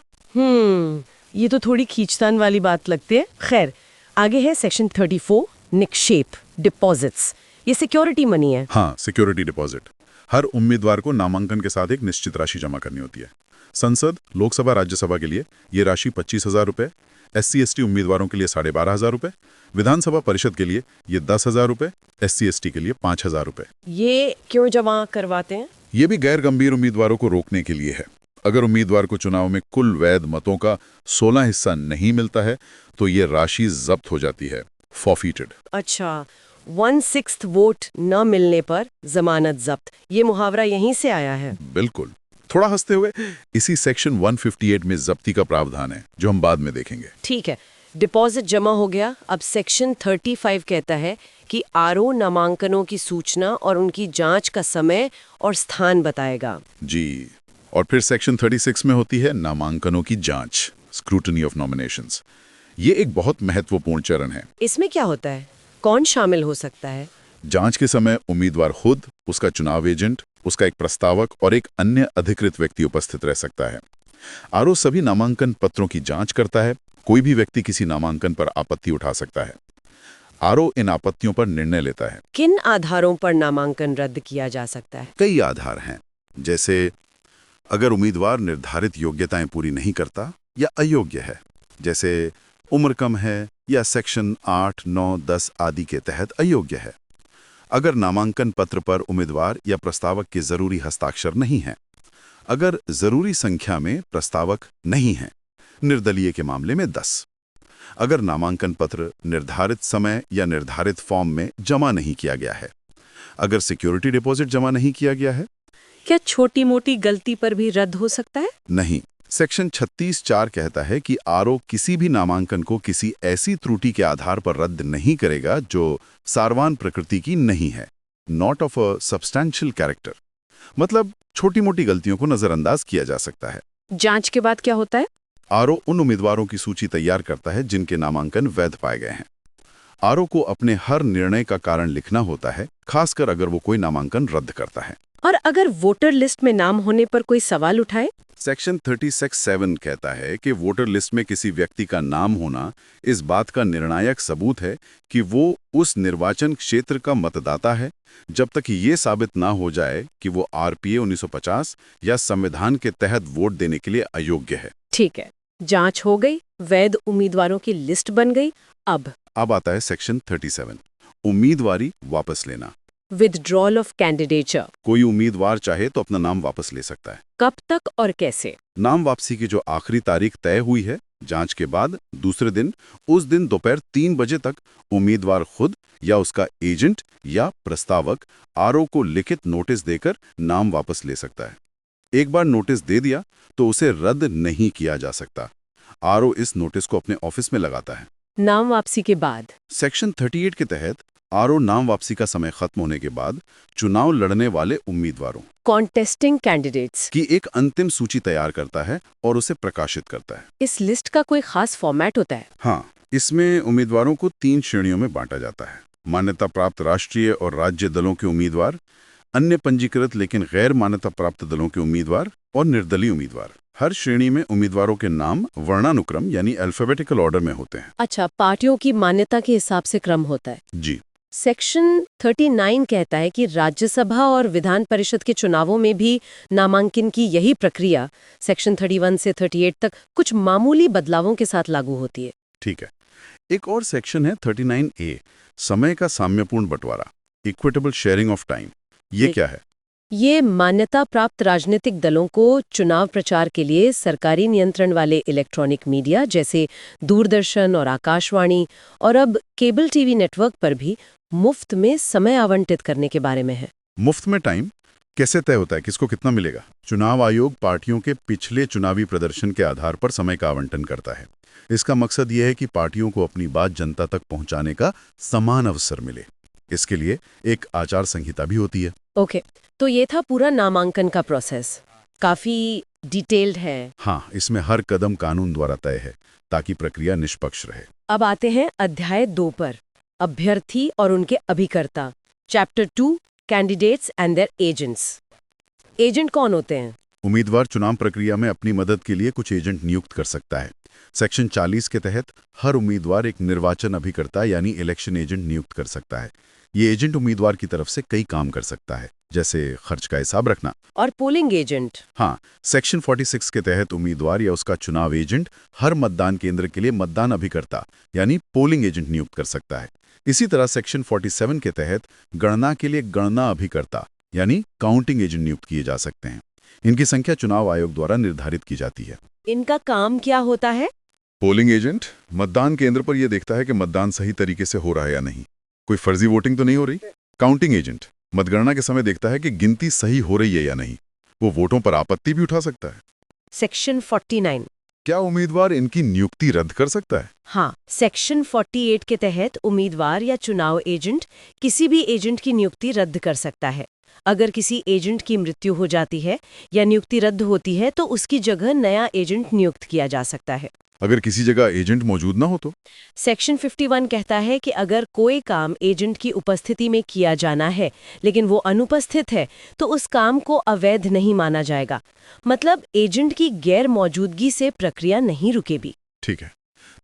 ये तो थोड़ी खींचतान वाली बात लगती है। खैर, आगे है सेक्शन 34, निक्षेप, डिपॉजिट्स। ये सिक्योरिटी मनी है। हाँ, सिक्योरिटी डिपॉजिट। हर उम्मीदवार को नामांकन के साथ एक निश्चित राशि जमा करनी होती है। संसद, लोकसभा, राज्यसभा के लिए ये राशि 25,000 रुपए, SC/ST उम्मीदवारों के लिए 12,500 रुपए, विधानसभा परिषद के लिए ये 10,000 रुपए, SC/ST के लिए 5,000 रुपए। ये क्यों जमा करवाते हैं? ये भी गैर गंभीर उम्मीदवारों को रोकने के लिए है। अगर उम्मीदवार को चुनाव में कुल वैध मतों का 16 हिस्सा नहीं मिलता है तो ये राशि जब्त हो जाती है, फॉरफीटेड। अच्छा, 1/6 वोट न मिलने पर जमानत जब्त। ये मुहावरा यहीं से आया है। बिल्कुल। थोड़ा हंसते हुए, इसी सेक्शन 158 में जब्ती का प्रावधान है जो हम बाद में देखेंगे। ठीक है, डिपॉजिट जमा हो गया। अब सेक्शन 35 कहता है कि आरओ नामांकनों की सूचना और उनकी जांच का समय और स्थान बताएगा। जी, और फिर सेक्शन 36 में होती है नामांकनों की जांच, स्क्रूटनी ऑफ नॉमिनेशंस। ये एक बहुत महत्वपूर्ण चरण है। इसमें क्या होता है? कौन शामिल हो सकता है? जांच के समय उम्मीदवार खुद, उसका चुनाव एजेंट, उसका एक प्रस्तावक और एक अन्य अधिकृत व्यक्ति उपस्थित रह सकता है। आरओ सभी नामांकन पत्रों की जांच करता है। कोई भी व्यक्ति किसी नामांकन पर आपत्ति उठा सकता है। आरओ इन आपत्तियों पर निर्णय लेता है। किन आधारों पर नामांकन रद्द किया जा सकता है? कई आधार हैं, जैसे अगर उम्मीदवार निर्धारित योग्यताएं पूरी नहीं करता या अयोग्य है, जैसे उम्र कम है या सेक्शन 8, 9, 10 आदि के तहत अयोग्य है। अगर नामांकन पत्र पर उम्मीदवार या प्रस्तावक के जरूरी हस्ताक्षर नहीं हैं, अगर जरूरी संख्या में प्रस्तावक नहीं हैं, निर्दलीय के मामले में 10, अगर नामांकन पत्र निर्धारित समय या निर्धारित फॉर्म में जमा नहीं किया गया है, अगर सिक्योरिटी डिपॉजिट जमा नहीं किया गया है। क्या छोटी मोटी गलती पर भी रद्द हो सकता है? नहीं। सेक्शन 36(4) कहता है कि आरओ किसी भी नामांकन को किसी ऐसी त्रुटि के आधार पर रद्द नहीं करेगा जो सारवान प्रकृति की नहीं है, not of a substantial character. मतलब छोटी मोटी गलतियों को नजरअंदाज किया जा सकता है। जांच के बाद क्या होता है? आरओ उन उम्मीदवारों की सूची तैयार करता है जिनके नामांकन वैध पाए गए हैं। आरओ को अपने हर निर्णय का कारण लिखना होता है, खासकर अगर वो कोई नामांकन रद्द करता है। और अगर वोटर लिस्ट में नाम होने पर कोई सवाल उठाए? सेक्शन 36(7) कहता है कि वोटर लिस्ट में किसी व्यक्ति का नाम होना इस बात का निर्णायक सबूत है कि वो उस निर्वाचन क्षेत्र का मतदाता है, जब तक ये साबित ना हो जाए कि वो आरपीए 1950 या संविधान के तहत वोट देने के लिए अयोग्य है। ठीक है, जांच हो गई, वैध उम्मीदवारों की लिस्ट बन गई। अब आता है सेक्शन 37, उम्मीदवारी वापस लेना। Withdrawal of candidature. कोई उम्मीदवार चाहे तो अपना नाम वापस ले सकता है। कब तक और कैसे? नाम वापसी की जो आखिरी तारीख तय हुई है, जांच के बाद दूसरे दिन, उस दिन दोपहर 3 बजे तक उम्मीदवार खुद या उसका एजेंट या प्रस्तावक आरओ को लिखित नोटिस देकर नाम वापस ले सकता है। एक बार नोटिस दे दिया तो उसे रद्द नहीं किया जा सकता। आरओ इस नोटिस को अपने ऑफिस में लगाता है। नाम वापसी के बाद सेक्शन 38 के तहत आरओ नाम वापसी का समय खत्म होने के बाद चुनाव लड़ने वाले उम्मीदवारों कॉन्टेस्टिंग कैंडिडेट्स की एक अंतिम सूची तैयार करता है और उसे प्रकाशित करता है। इस लिस्ट का कोई खास फॉर्मेट होता है? हाँ, इसमें उम्मीदवारों को 3 श्रेणियों में बांटा जाता है। मान्यता प्राप्त राष्ट्रीय और राज्य दलों के उम्मीदवार, अन्य पंजीकृत लेकिन गैर मान्यता प्राप्त दलों के उम्मीदवार और निर्दलीय उम्मीदवार। हर श्रेणी में उम्मीदवारों के नाम वर्णानुक्रम यानी अल्फाबेटिकल ऑर्डर में होते हैं। अच्छा, पार्टियों की मान्यता के हिसाब से क्रम होता है। जी। सेक्शन 39 कहता है कि राज्यसभा और विधान परिषद के चुनावों में भी नामांकन की यही प्रक्रिया सेक्शन 31 से 38 तक कुछ मामूली बदलावों के साथ लागू होती है। ठीक है। एक और सेक्शन है 39A, समय का साम्यपूर्ण बंटवारा, इक्विटेबल शेयरिंग ऑफ टाइम। ये क्या है? ये मान्यता प्राप्त राजनीतिक दलों को चुनाव प्रचार के लिए सरकारी नियंत्रण वाले इलेक्ट्रॉनिक मीडिया जैसे दूरदर्शन और आकाशवाणी और अब केबल टीवी नेटवर्क पर भी मुफ्त में समय आवंटित करने के बारे में है। मुफ्त में टाइम कैसे तय होता है? किसको कितना मिलेगा? चुनाव आयोग पार्टियों के पिछले चुनावी प्रदर्शन के आधार पर समय का आवंटन करता है। इसका मकसद यह है कि पार्टियों को अपनी बात जनता तक पहुंचाने का समान अवसर मिले। इसके लिए एक आचार संहिता भी होती है। ओके, तो ये था पूरा नामांकन का प्रोसेस। काफी डिटेल्ड है। हाँ, इसमें हर कदम कानून द्वारा तय है ताकि प्रक्रिया निष्पक्ष रहे। अब आते हैं अध्याय 2 पर, अभ्यर्थी और उनके अभिकर्ता। Chapter 2, candidates and their agents. Agent कौन होते हैं? उम्मीदवार चुनाव प्रक्रिया में अपनी मदद के लिए कुछ एजेंट नियुक्त कर सकता है। सेक्शन 40 के तहत हर उम्मीदवार एक निर्वाचन अभिकर्ता यानी इलेक्शन एजेंट नियुक्त कर सकता है। ये एजेंट उम्मीदवार की तरफ से कई काम कर सकता है, जैसे खर्च का हिसाब रखना। और पोलिंग एजेंट? हाँ, सेक्शन 46 के तहत उम्मीदवार या उसका चुनाव एजेंट हर मतदान केंद्र के लिए मतदान अभिकर्ता यानी पोलिंग एजेंट नियुक्त कर सकता है। इसी तरह सेक्शन 47 के तहत गणना के लिए गणना अभिकर्ता यानी काउंटिंग एजेंट नियुक्त किए जा सकते हैं। इनकी संख्या चुनाव आयोग द्वारा निर्धारित की जाती है। इनका काम क्या होता है? पोलिंग एजेंट मतदान केंद्र पर यह देखता है कि मतदान सही तरीके से हो रहा है या नहीं, कोई फर्जी वोटिंग तो नहीं हो रही। काउंटिंग एजेंट मतगणना के समय देखता है कि गिनती सही हो रही है या नहीं। वो वोटों पर आपत्ति भी उठा सकता है। सेक्शन 49। क्या उम्मीदवार इनकी नियुक्ति रद्द कर सकता है? हाँ, सेक्शन 48 के तहत उम्मीदवार या चुनाव एजेंट किसी भी एजेंट की नियुक्ति रद्द कर सकता है। अगर किसी एजेंट की मृत्यु हो जाती है या नियुक्ति रद्द होती है तो उसकी जगह नया एजेंट नियुक्त किया जा सकता है। अगर किसी जगह एजेंट मौजूद ना हो तो? सेक्शन 51 कहता है कि अगर कोई काम एजेंट की उपस्थिति में किया जाना है लेकिन वो अनुपस्थित है तो उस काम को अवैध नहीं माना जाएगा। मतलब एजेंट की गैर मौजूदगी से प्रक्रिया नहीं रुकेगी। ठीक है,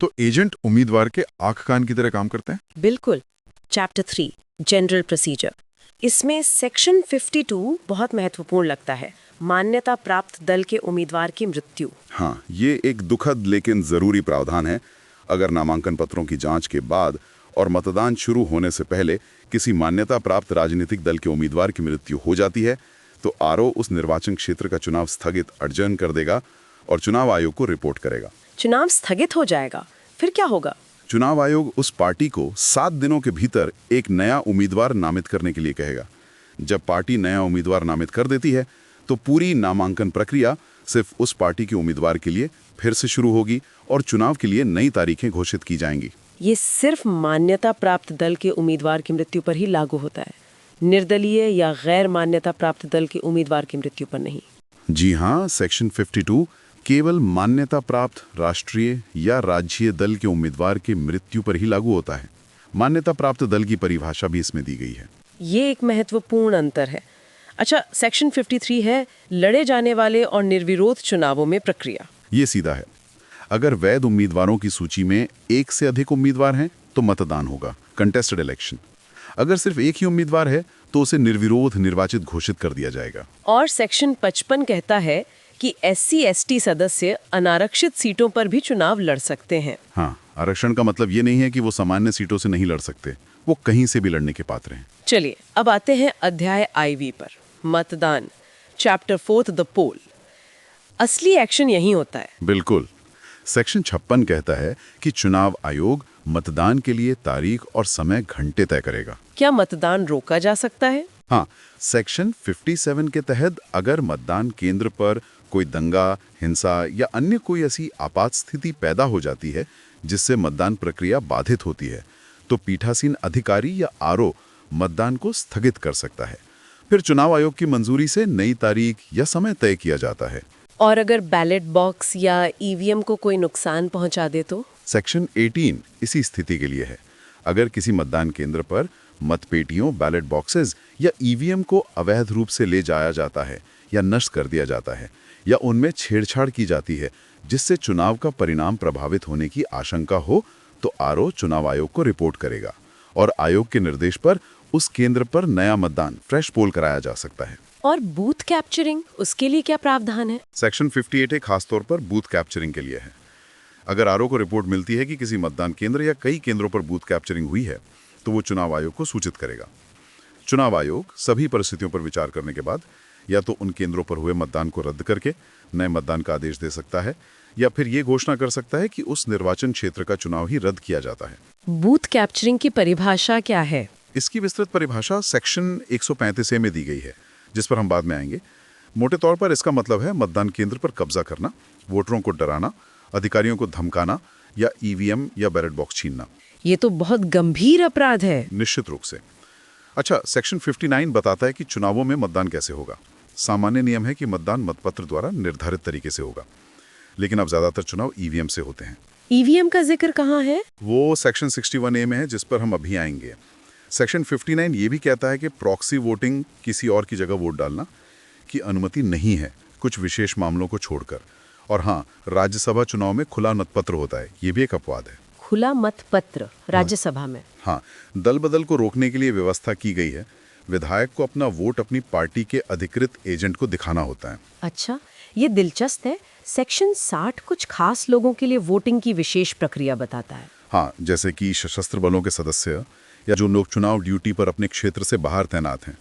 तो एजेंट उम्मीदवार के आंख कान की तरह काम करते हैं? बिल्कुल। Chapter 3, general procedure. इसमें सेक्शन 52 बहुत महत्वपूर्ण लगता है, मान्यता प्राप्त दल के उम्मीदवार की मृत्यु। हाँ, ये एक दुखद लेकिन जरूरी प्रावधान है। अगर नामांकन पत्रों की जांच के बाद और मतदान शुरू होने से पहले किसी मान्यता प्राप्त राजनीतिक दल के उम्मीदवार की मृत्यु हो जाती है तो आरओ उस निर्वाचन क्षेत्र का चुनाव स्थगित अर्जन कर देगा और चुनाव आयोग को रिपोर्ट करेगा। चुनाव स्थगित हो जाएगा, फिर क्या होगा? चुनाव आयोग उस पार्टी को 7 दिनों के भीतर एक नया उम्मीदवार नामित करने के लिए कहेगा। जब पार्टी नया उम्मीदवार नामित कर देती है तो पूरी नामांकन प्रक्रिया सिर्फ उस पार्टी के उम्मीदवार के लिए फिर से शुरू होगी और चुनाव के लिए नई तारीखें घोषित की जाएंगी। ये सिर्फ मान्यता प्राप्त दल के उम्मीदवार की मृत्यु पर ही लागू होता है, निर्दलीय या गैर मान्यता प्राप्त दल के उम्मीदवार की मृत्यु पर नहीं। जी हाँ, सेक्शन 52 केवल मान्यता प्राप्त राष्ट्रीय या राज्यीय दल के उम्मीदवार की मृत्यु पर ही लागू होता है। मान्यता प्राप्त दल की परिभाषा भी इसमें दी गई है। ये एक महत्वपूर्ण अंतर है। अच्छा, सेक्शन 53 है लड़े जाने वाले और निर्विरोध चुनावों में प्रक्रिया। ये सीधा है। अगर वैध उम्मीदवारों की सूची में एक से अधिक उम्मीदवार हैं तो मतदान होगा, कंटेस्टेड इलेक्शन। अगर सिर्फ एक ही उम्मीदवार है तो उसे निर्विरोध निर्वाचित घोषित कर दिया जाएगा। और सेक्शन 55 कहता है कि SC/ST सदस्य अनारक्षित सीटों पर भी चुनाव लड़ सकते हैं। हाँ, आरक्षण का मतलब ये नहीं है कि वो सामान्य सीटों से नहीं लड़ सकते, वो कहीं से भी लड़ने के पात्र हैं। चलिए अब आते हैं अध्याय IV पर, मतदान, चैप्टर 4 द पोल। असली एक्शन यही होता है। बिल्कुल। सेक्शन 56 कहता है कि चुनाव आयोग मतदान के लिए तारीख और समय घंटे तय करेगा। क्या मतदान रोका जा सकता है? हाँ, सेक्शन 57 के तहत अगर मतदान केंद्र पर कोई दंगा, हिंसा या अन्य कोई ऐसी आपात स्थिति पैदा हो जाती है जिससे मतदान प्रक्रिया बाधित होती है, तो पीठासीन अधिकारी या आरओ मतदान को स्थगित कर सकता है। फिर चुनाव आयोग की मंजूरी से नई तारीख या समय तय किया जाता है। और अगर बैलेट बॉक्स या ईवीएम को कोई नुकसान पहुंचा दे तो? सेक्शन 18 इसी स्थिति के लिए है। अगर किसी मतदान केंद्र पर मतपेटियों, बैलेट बॉक्सेस या ईवीएम को अवैध रूप से ले जाया जाता है या नष्ट कर दिया जाता है या उनमें छेड़छाड़ की जाती है जिससे चुनाव का परिणाम प्रभावित होने की आशंका हो, तो आरओ चुनाव आयोग को रिपोर्ट करेगा और आयोग के निर्देश पर उस केंद्र पर नया मतदान, फ्रेश पोल कराया जा सकता है। और बूथ कैप्चरिंग, उसके लिए क्या प्रावधान है? सेक्शन 58 खासतौर पर बूथ कैप्चरिंग के लिए है। अगर आरओ को रिपोर्ट मिलती है कि किसी मतदान केंद्र या कई केंद्रों पर बूथ कैप्चरिंग हुई है, तो वो चुनाव आयोग को सूचित करेगा। चुनाव आयोग सभी परिस्थितियों पर विचार करने के बाद या तो उन केंद्रों पर हुए मतदान को रद्द करके नए मतदान का आदेश दे सकता है या फिर ये घोषणा कर सकता है कि उस निर्वाचन क्षेत्र का चुनाव ही रद्द किया जाता है। बूथ कैप्चरिंग की परिभाषा क्या है? इसकी विस्तृत परिभाषा सेक्शन 135A में दी गई है, जिस पर हम बाद में आएंगे। मोटे तौर पर इसका मतलब है मतदान केंद्र पर कब्जा करना, वोटरों को डराना, अधिकारियों को धमकाना या ईवीएम या बैलेट बॉक्स छीनना। ये तो बहुत गंभीर अपराध है। निश्चित रूप से। अच्छा, सेक्शन 59 बताता है कि चुनावों में मतदान कैसे होगा। सामान्य नियम है कि मतदान मतपत्र द्वारा निर्धारित तरीके से होगा, लेकिन अब ज्यादातर चुनाव ईवीएम से होते हैं। ईवीएम का जिक्र कहाँ है? वो सेक्शन 61A में है, जिस पर हम अभी आएंगे। सेक्शन 59 ये भी कहता है कि प्रॉक्सी वोटिंग, किसी और की जगह वोट डालना, की अनुमति नहीं है, कुछ विशेष मामलों को छोड़कर। और हाँ, राज्यसभा चुनाव में खुला मतपत्र होता है, ये भी एक अपवाद है। खुला मतपत्र राज्यसभा में? हाँ, दल बदल को रोकने के लिए व्यवस्था की गई है। विधायक को अपना वोट अपनी पार्टी के अधिकृत एजेंट को दिखाना होता है। अच्छा, ये दिलचस्प है। सेक्शन 60 कुछ खास लोगों के लिए वोटिंग की विशेष प्रक्रिया बताता है। हाँ, जैसे कि सशस्त्र बलों के सदस्य या जो लोग चुनाव ड्यूटी पर अपने क्षेत्र से बाहर तैनात हैं।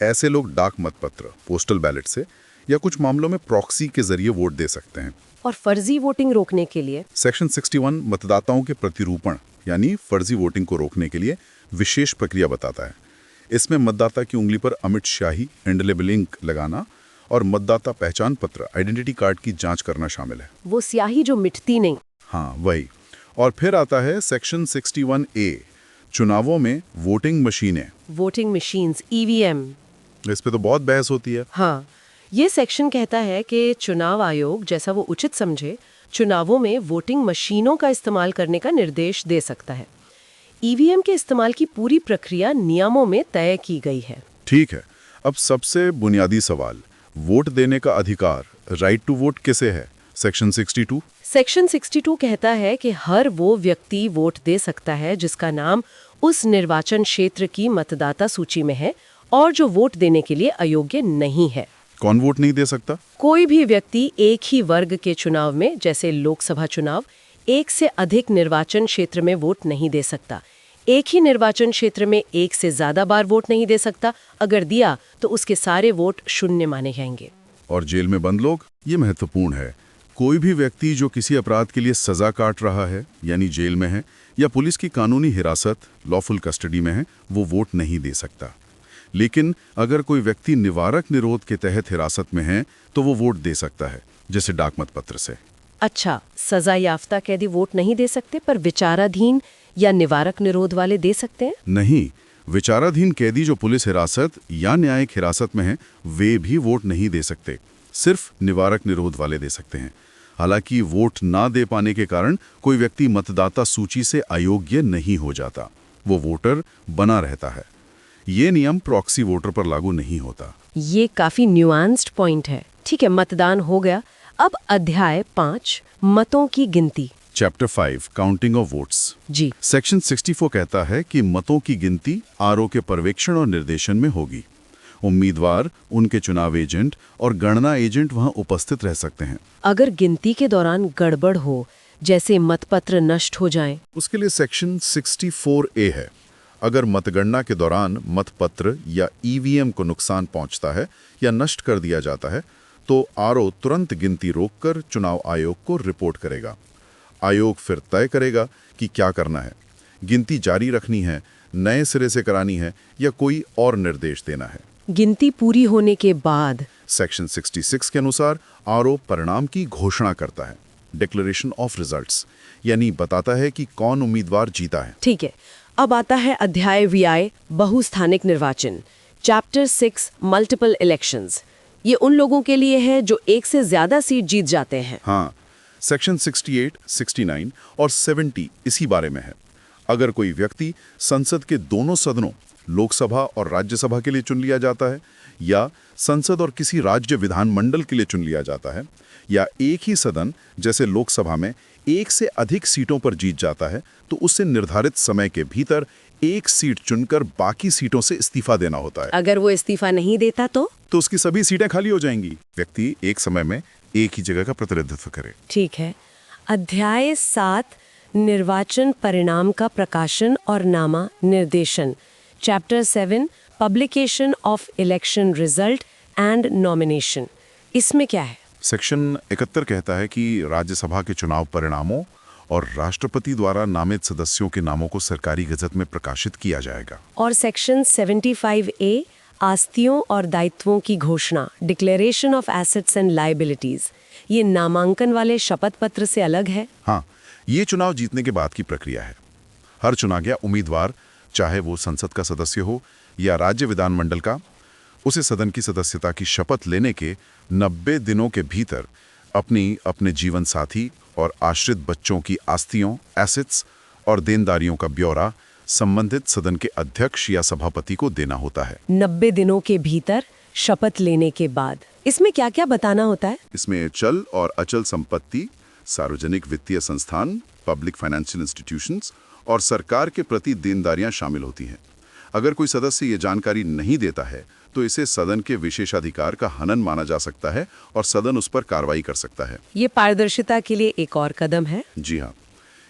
ऐसे लोग डाक मतपत्र, पोस्टल बैलेट से या कुछ मामलों में प्रॉक्सी के जरिए वोट दे सकते हैं। और फर्जी वोटिंग रोकने के लिए? सेक्शन 61 मतदाताओं के प्रतिरूपण यानी फर्जी वोटिंग को रोकने के लिए विशेष प्रक्रिया बताता है। इसमें मतदाता की उंगली पर अमिट शाही, इंडेलेबल लगाना और मतदाता पहचान पत्र, आइडेंटिटी कार्ड की जांच करना शामिल है। वो स्याही जो मिटती नहीं। हाँ, वही। और फिर आता है सेक्शन 61A, चुनावों में वोटिंग मशीनें। Voting machines, EVM. इस पे तो बहुत बहस होती है। हाँ, ये सेक्शन कहता है कि चुनाव आयोग जैसा वो उचित समझे चुनावों में वोटिंग मशीनों का इस्तेमाल करने का निर्देश दे सकता है। ईवीएम के इस्तेमाल की पूरी प्रक्रिया नियमों में तय की गई है। ठीक है, अब सबसे बुनियादी सवाल, वोट देने का अधिकार, राइट टू वोट किसे है? सेक्शन 62? सेक्शन 62 कहता है कि हर वो व्यक्ति वोट दे सकता है जिसका नाम उस निर्वाचन क्षेत्र की मतदाता सूची में है और जो वोट देने के लिए अयोग्य नहीं है। कौन वोट नहीं दे सकता? कोई भी व्यक्ति एक ही वर्ग के चुनाव में, जैसे लोकसभा चुनाव, एक से अधिक निर्वाचन क्षेत्र में वोट नहीं दे सकता। एक ही निर्वाचन क्षेत्र में एक से ज्यादा बार वोट नहीं दे सकता। अगर दिया तो उसके सारे वोट शून्य माने जाएंगे। और जेल में बंद लोग? ये महत्वपूर्ण है। कोई भी व्यक्ति जो किसी अपराध के लिए सजा काट रहा है, यानी जेल में है या पुलिस की कानूनी हिरासत, लॉफुल कस्टडी में है, वो वोट नहीं दे सकता। लेकिन अगर कोई व्यक्ति निवारक निरोध के तहत हिरासत में है तो वो वोट दे सकता है, जैसे डाक मतपत्र से। अच्छा, सजा याफ्ता कैदी वोट नहीं दे सकते, पर विचाराधीन या निवारक निरोध वाले दे सकते हैं? नहीं, विचाराधीन कैदी जो पुलिस हिरासत या न्यायिक हिरासत में हैं, वे भी वोट नहीं दे सकते। सिर्फ निवारक निरोध वाले दे सकते हैं। हालांकि वोट ना दे पाने के कारण कोई व्यक्ति मतदाता सूची से अयोग्य नहीं हो जाता, वो वोटर बना रहता है। ये नियम प्रॉक्सी वोटर पर लागू नहीं होता। ये काफी न्यूआंस्ड पॉइंट है। ठीक है, मतदान हो गया। अब अध्याय 5, मतों की गिनती। Chapter 5, counting of votes. जी। सेक्शन 64 कहता है कि मतों की गिनती आरओ के पर्यवेक्षण और निर्देशन में होगी। उम्मीदवार, उनके चुनाव एजेंट और गणना एजेंट वहां उपस्थित रह सकते हैं। अगर गिनती के दौरान गड़बड़ हो, जैसे मतपत्र नष्ट हो जाएं? उसके लिए सेक्शन 64A है। अगर मतगणना के दौरान मतपत्र या ईवीएम को नुकसान पहुंचता है या नष्ट कर दिया जाता है तो आरओ तुरंत गिनती रोककर चुनाव आयोग को रिपोर्ट करेगा। आयोग फिर तय करेगा कि क्या करना है, गिनती जारी रखनी है, नए सिरे से करानी है या कोई और निर्देश देना है। गिनती पूरी होने के बाद सेक्शन 66 के अनुसार आरओ परिणाम की घोषणा करता है, डिक्लेरेशन ऑफ रिजल्ट्स, यानी बताता है कि कौन उम्मीदवार जीता है। ठीक है। अब आता है अध्याय VI बहुस्थानिक निर्वाचन, चैप्टर 6 मल्टीपल इलेक्शंस। ये उन लोगों के लिए है जो एक से ज्यादा सीट जीत जाते हैं। हाँ, सेक्शन 68, 69 और 70 इसी बारे में है। अगर कोई व्यक्ति संसद के दोनों सदनों, लोकसभा और राज्यसभा के लिए चुन लिया जाता है, या संसद और किसी राज्य विधानमंडल के लिए चुन लिया जाता है, या एक ही सदन जैसे लोकसभा में एक से अधिक सीटों पर जीत जाता है, तो उससे निर्धारित समय के भीतर एक सीट चुनकर बाकी सीटों से इस्तीफा देना होता है। अगर वो इस्तीफा नहीं देता तो उसकी सभी सीटें खाली हो जाएंगी। व्यक्ति एक समय में एक ही जगह का प्रतिनिधित्व करे। ठीक है। अध्याय 7 निर्वाचन परिणाम का प्रकाशन और नामा निर्देशन, chapter 7 publication of election result and nomination. इसमें क्या है? सेक्शन 71 कहता है कि राज्यसभा के चुनाव परिणामों और राष्ट्रपति द्वारा नामित सदस्यों के नामों को सरकारी गजट में प्रकाशित किया जाएगा। और सेक्शन 75A आस्तियों और दायित्वों की घोषणा, declaration of assets and liabilities, ये नामांकन वाले शपथ पत्र से अलग है। हाँ, ये चुनाव जीतने के बाद की प्रक्रिया है। हर चुना गया उम्मीदवार, चाहे वो संसद का सदस्य हो या राज्य विधानमंडल का, उसे सदन की सदस्यता की शपथ लेने के 90 दिनों के भीतर अपने जीवन साथी और आश्रित बच्चों की आस्तियों, एसेट्स और देनदारियों का ब्यौरा संबंधित सदन के अध्यक्ष या सभापति को देना होता है। 90 दिनों के भीतर शपथ लेने के बाद इसमें क्या क्या बताना होता है? इसमें चल और अचल संपत्ति, सार्वजनिक वित्तीय संस्थान, पब्लिक फाइनेंशियल इंस्टीट्यूशंस और सरकार के प्रति देनदारियां शामिल होती हैं। अगर कोई सदस्य ये जानकारी नहीं देता है तो इसे सदन के विशेषाधिकार का हनन माना जा सकता है और सदन उस पर कार्रवाई कर सकता है। ये पारदर्शिता के लिए एक और कदम है। जी हाँ,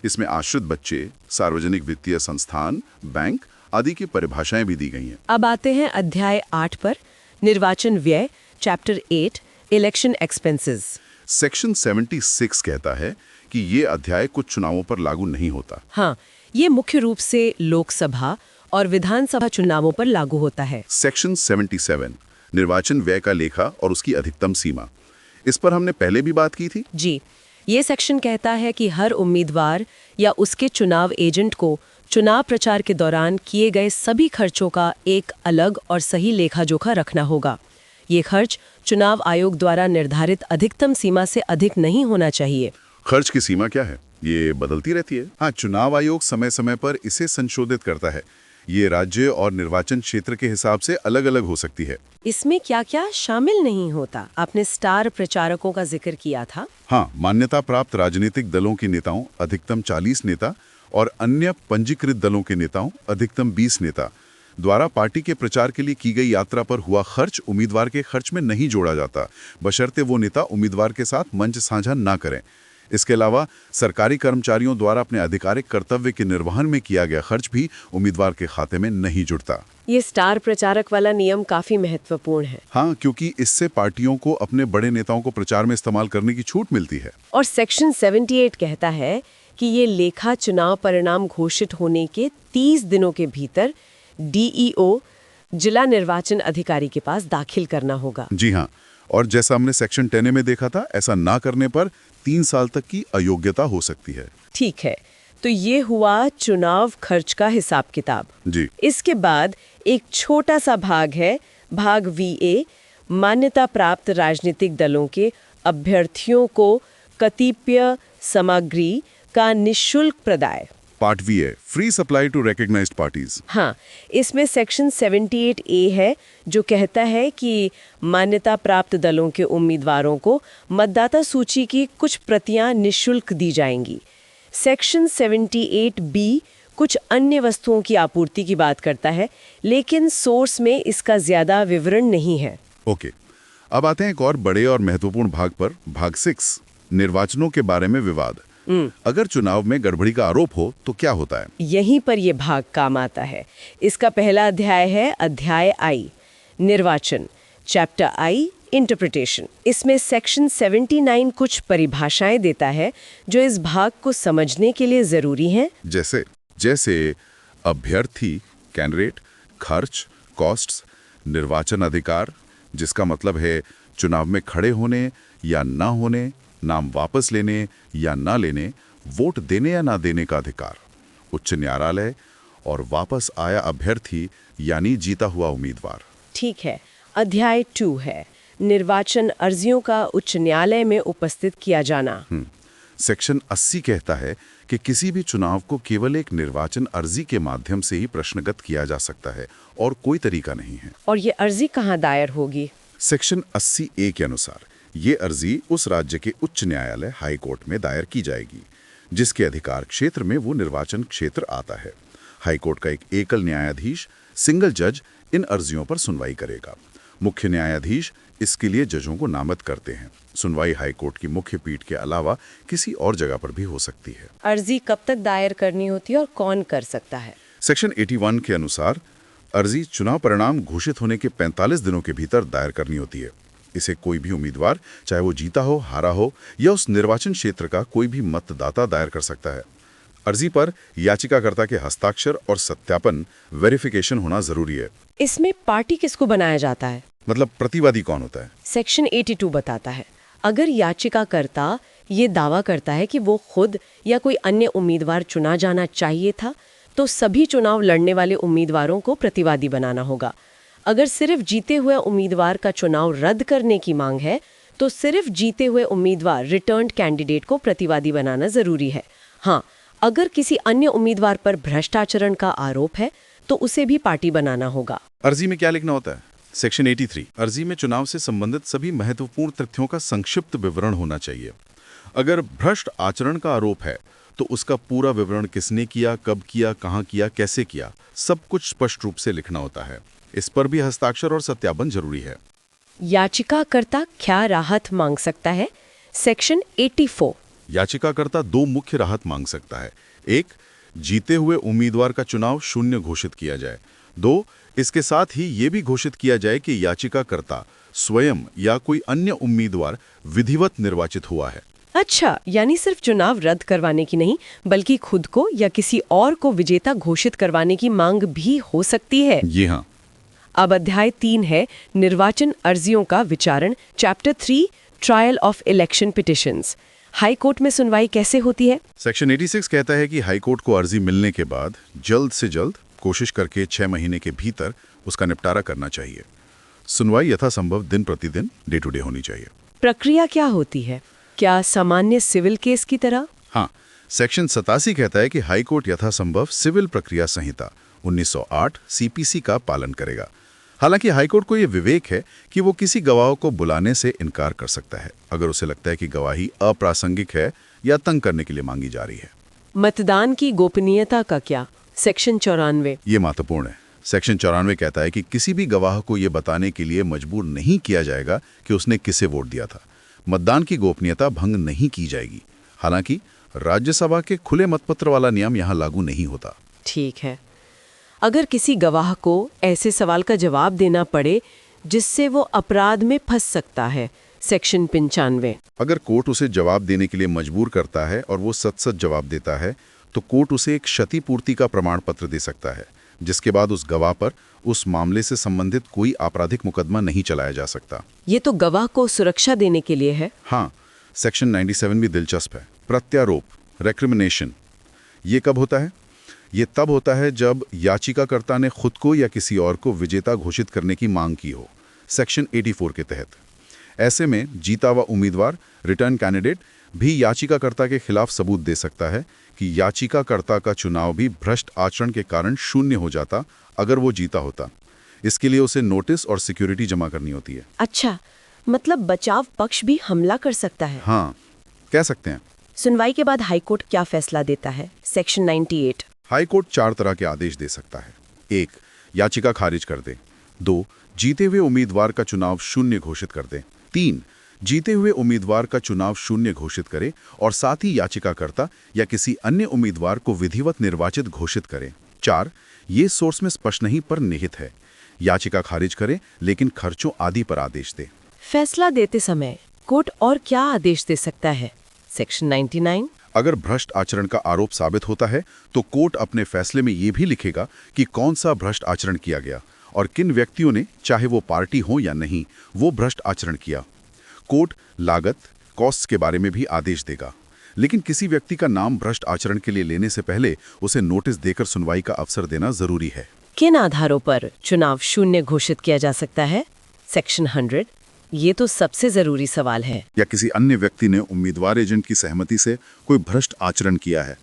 इसमें आश्रित बच्चे, सार्वजनिक वित्तीय संस्थान, बैंक आदि की परिभाषाएं भी दी गई हैं। अब आते हैं अध्याय 8 पर, निर्वाचन व्यय, चैप्टर 8 इलेक्शन एक्सपेंसेस। सेक्शन 76 कहता है कि ये अध्याय कुछ चुनावों पर लागू नहीं होता। हाँ, ये मुख्य रूप से लोकसभा और विधानसभा चुनावों पर लागू होता है। सेक्शन 77 निर्वाचन व्यय का लेखा और उसकी अधिकतम सीमा, इस पर हमने पहले भी बात की थी। जी, ये सेक्शन कहता है कि हर उम्मीदवार या उसके चुनाव एजेंट को चुनाव प्रचार के दौरान किए गए सभी खर्चों का एक अलग और सही लेखा जोखा रखना होगा। ये खर्च चुनाव आयोग द्वारा निर्धारित अधिकतम सीमा से अधिक नहीं होना चाहिए। खर्च की सीमा क्या है? ये बदलती रहती है। हाँ, चुनाव आयोग समय समय पर इसे संशोधित करता है। ये राज्य और निर्वाचन क्षेत्र के हिसाब से अलग अलग हो सकती है। इसमें क्या क्या शामिल नहीं होता? आपने स्टार प्रचारकों का जिक्र किया था। हाँ, मान्यता प्राप्त राजनीतिक दलों के नेताओं अधिकतम 40 नेता और अन्य पंजीकृत दलों के नेताओं अधिकतम 20 नेता द्वारा पार्टी के प्रचार के लिए की गई यात्रा पर हुआ खर्च उम्मीदवार के खर्च में नहीं जोड़ा जाता, बशर्ते वो नेता उम्मीदवार के साथ मंच साझा ना करें। इसके अलावा सरकारी कर्मचारियों द्वारा अपने आधिकारिक कर्तव्य के निर्वहन में किया गया खर्च भी उम्मीदवार के खाते में नहीं जुड़ता। ये स्टार प्रचारक वाला नियम काफी महत्वपूर्ण है। हाँ, क्योंकि इससे पार्टियों को अपने बड़े नेताओं को प्रचार में इस्तेमाल करने की छूट मिलती है। और सेक्शन 78 कहता है कि ये लेखा चुनाव परिणाम घोषित होने के 30 दिनों के भीतर DEO जिला निर्वाचन अधिकारी के पास दाखिल करना होगा। जी हाँ, और जैसा हमने सेक्शन 10 में देखा था, ऐसा ना करने पर 3 साल तक की अयोग्यता हो सकती है। ठीक है, तो ये हुआ चुनाव खर्च का हिसाब किताब। जी। इसके बाद एक छोटा सा भाग है, भाग VA, मान्यता प्राप्त राजनीतिक दलों के अभ्यर्थियों को कतिपय सामग्री का निःशुल्क प्रदाय। Part VA, free supply to recognised parties. हाँ, इसमें सेक्शन 78A है जो कहता है कि मान्यता प्राप्त दलों के उम्मीदवारों को मतदाता सूची की कुछ प्रतियां निःशुल्क दी जाएंगी। सेक्शन 78B कुछ अन्य वस्तुओं की आपूर्ति की बात करता है, लेकिन सोर्स में इसका ज्यादा विवरण नहीं है। ओके, अब आते हैं एक और बड़े और महत्वपूर्ण भाग पर, भाग 6, निर्वाचनों के बारे में विवाद। अगर चुनाव में गड़बड़ी का आरोप हो तो क्या होता है? यहीं पर ये भाग काम आता है। इसका पहला अध्याय है अध्याय आई, निर्वाचन, चैप्टर आई, इंटरप्रिटेशन। इसमें सेक्शन 79 कुछ परिभाषाएं देता है जो इस भाग को समझने के लिए जरूरी हैं। जैसे अभ्यर्थी, कैंडिडेट, खर्च, कॉस्ट्स, निर्वाचन अधिकार, जिसका मतलब है चुनाव में खड़े होने या ना होने, नाम वापस लेने या ना लेने, वोट देने या ना देने का अधिकार, उच्च न्यायालय और वापस आया अभ्यर्थी यानी जीता हुआ उम्मीदवार। ठीक है। अध्याय 2 है निर्वाचन अर्जियों का उच्च न्यायालय में उपस्थित किया जाना। सेक्शन 80 कहता है कि किसी भी चुनाव को केवल एक निर्वाचन अर्जी के माध्यम से ही प्रश्नगत किया जा सकता है और कोई तरीका नहीं है। और ये अर्जी कहाँ दायर होगी? सेक्शन 80A के अनुसार ये अर्जी उस राज्य के उच्च न्यायालय हाई कोर्ट में दायर की जाएगी जिसके अधिकार क्षेत्र में वो निर्वाचन क्षेत्र आता है। हाई कोर्ट का एक एकल न्यायाधीश, सिंगल जज, इन अर्जियों पर सुनवाई करेगा। मुख्य न्यायाधीश इसके लिए जजों को नामत करते हैं। सुनवाई हाई कोर्ट की मुख्य पीठ के अलावा किसी और जगह पर भी हो सकती है। अर्जी कब तक दायर करनी होती है और कौन कर सकता है? सेक्शन 81 के अनुसार अर्जी चुनाव परिणाम घोषित होने के 45 दिनों के भीतर दायर करनी होती है। इसे कोई भी उम्मीदवार, चाहे वो जीता हो, हारा हो या उस निर्वाचन क्षेत्र का कोई भी मतदाता दायर कर सकता है। अर्जी पर याचिकाकर्ता के हस्ताक्षर और सत्यापन, वेरिफिकेशन होना जरूरी है। इसमें पार्टी किसको बनाया जाता है? मतलब प्रतिवादी कौन होता है? सेक्शन 82 बताता है अगर याचिकाकर्ता ये दावा करता है कि वो खुद या कोई अन्य उम्मीदवार चुना जाना चाहिए था तो सभी चुनाव लड़ने वाले उम्मीदवारों को प्रतिवादी बनाना होगा। अगर सिर्फ जीते हुए उम्मीदवार का चुनाव रद्द करने की मांग है तो सिर्फ जीते हुए उम्मीदवार, रिटर्न्ड कैंडिडेट को प्रतिवादी बनाना जरूरी है। हाँ, अगर किसी अन्य उम्मीदवार पर भ्रष्टाचरण का आरोप है तो उसे भी पार्टी बनाना होगा। अर्जी में क्या लिखना होता है? सेक्शन 83 अर्जी में चुनाव से संबंधित सभी महत्वपूर्ण तथ्यों का संक्षिप्त विवरण होना चाहिए। अगर भ्रष्ट आचरण का आरोप है तो उसका पूरा विवरण, किसने किया, कब किया, कहां किया, कैसे किया, सब कुछ स्पष्ट रूप से लिखना होता है। इस पर भी हस्ताक्षर और सत्यापन जरूरी है। याचिकाकर्ता क्या राहत मांग सकता है? सेक्शन 84 याचिकाकर्ता 2 मुख्य राहत मांग सकता है। 1, जीते हुए उम्मीदवार का चुनाव शून्य घोषित किया जाए। 2, इसके साथ ही ये भी घोषित किया जाए कि याचिकाकर्ता स्वयं या कोई अन्य उम्मीदवार विधिवत निर्वाचित हुआ है। अच्छा, यानी सिर्फ चुनाव रद्द करवाने की नहीं बल्कि खुद को या किसी और को विजेता घोषित करवाने की मांग भी हो सकती है। जी हाँ। अब अध्याय 3 है निर्वाचन अर्जियों का विचारण, chapter 3, trial of election petitions. High court में सुनवाई कैसे होती है? सेक्शन 86 कहता है कि हाई कोर्ट को अर्जी मिलने के बाद जल्द से जल्द, कोशिश करके 6 महीने के भीतर उसका निपटारा करना चाहिए। सुनवाई यथासंभव दिन प्रतिदिन, डे टू डे होनी चाहिए। प्रक्रिया क्या होती है? क्या सामान्य सिविल केस की तरह? हाँ, सेक्शन 87 कहता है कि हाई कोर्ट यथासंभव सिविल प्रक्रिया संहिता 1908 CPC का पालन करेगा। हालांकि हाईकोर्ट को यह विवेक है कि वो किसी गवाह को बुलाने से इनकार कर सकता है अगर उसे लगता है कि गवाही अप्रासंगिक है या तंग करने के लिए मांगी जा रही है। मतदान की गोपनीयता का क्या? सेक्शन 94 ये महत्वपूर्ण है। सेक्शन 94 कहता है कि किसी भी गवाह को यह बताने के लिए मजबूर नहीं किया जाएगा कि उसने किसे वोट दिया था। मतदान की गोपनीयता भंग नहीं की जाएगी। हालांकि राज्यसभा के खुले मतपत्र वाला नियम यहाँ लागू नहीं होता। ठीक है। अगर किसी गवाह को ऐसे सवाल का जवाब देना पड़े जिससे वो अपराध में फंस सकता है, सेक्शन 95। अगर कोर्ट उसे जवाब देने के लिए मजबूर करता है और वो सच जवाब देता है तो कोर्ट उसे एक क्षतिपूर्ति का प्रमाण पत्र दे सकता है, जिसके बाद उस गवाह पर उस मामले से संबंधित कोई आपराधिक मुकदमा नहीं चलाया जा सकता। ये तो गवाह को सुरक्षा देने के लिए है। हाँ, सेक्शन 97 भी दिलचस्प है। प्रत्यारोप, रेक्रिमिनेशन। ये कब होता है? ये तब होता है जब याचिकाकर्ता ने खुद को या किसी और को विजेता घोषित करने की मांग की हो, सेक्शन 84 के तहत। ऐसे में जीता हुआ उम्मीदवार, रिटर्न कैंडिडेट भी याचिकाकर्ता के खिलाफ सबूत दे सकता है कि याचिकाकर्ता का चुनाव भी भ्रष्ट आचरण के कारण शून्य हो जाता अगर वो जीता होता। इसके लिए उसे नोटिस और सिक्योरिटी जमा करनी होती है। अच्छा, मतलब बचाव पक्ष भी हमला कर सकता है। हाँ, कह सकते हैं। सुनवाई के बाद हाईकोर्ट क्या फैसला देता है? सेक्शन 98। हाईकोर्ट 4 तरह के आदेश दे सकता है। 1, याचिका खारिज कर दे। 2, जीते हुए उम्मीदवार का चुनाव शून्य घोषित कर दे। 3, जीते हुए उम्मीदवार का चुनाव शून्य घोषित करे और साथ ही याचिकाकर्ता या किसी अन्य उम्मीदवार को विधिवत निर्वाचित घोषित करे। 4. ये सोर्स में स्पष्ट नहीं पर निहित है। याचिका खारिज करे लेकिन खर्चों आदि पर आदेश दे। फैसला देते समय कोर्ट और क्या आदेश दे सकता है? सेक्शन 99। अगर भ्रष्ट आचरण का आरोप साबित होता है तो कोर्ट अपने फैसले में ये भी लिखेगा कि कौन सा भ्रष्ट आचरण किया गया और किन व्यक्तियों ने, चाहे वो पार्टी हो या नहीं, वो भ्रष्ट आचरण किया। कोर्ट लागत, कॉस्ट के बारे में भी आदेश देगा, लेकिन किसी व्यक्ति का नाम भ्रष्ट आचरण के लिए लेने से पहले उसे नोटिस देकर सुनवाई का अवसर देना जरूरी है। किन आधारों पर चुनाव शून्य घोषित किया जा सकता है? सेक्शन 100। ये तो सबसे जरूरी सवाल है। या किसी अन्य व्यक्ति ने उम्मीदवार एजेंट की सहमति से कोई भ्रष्ट आचरण किया है,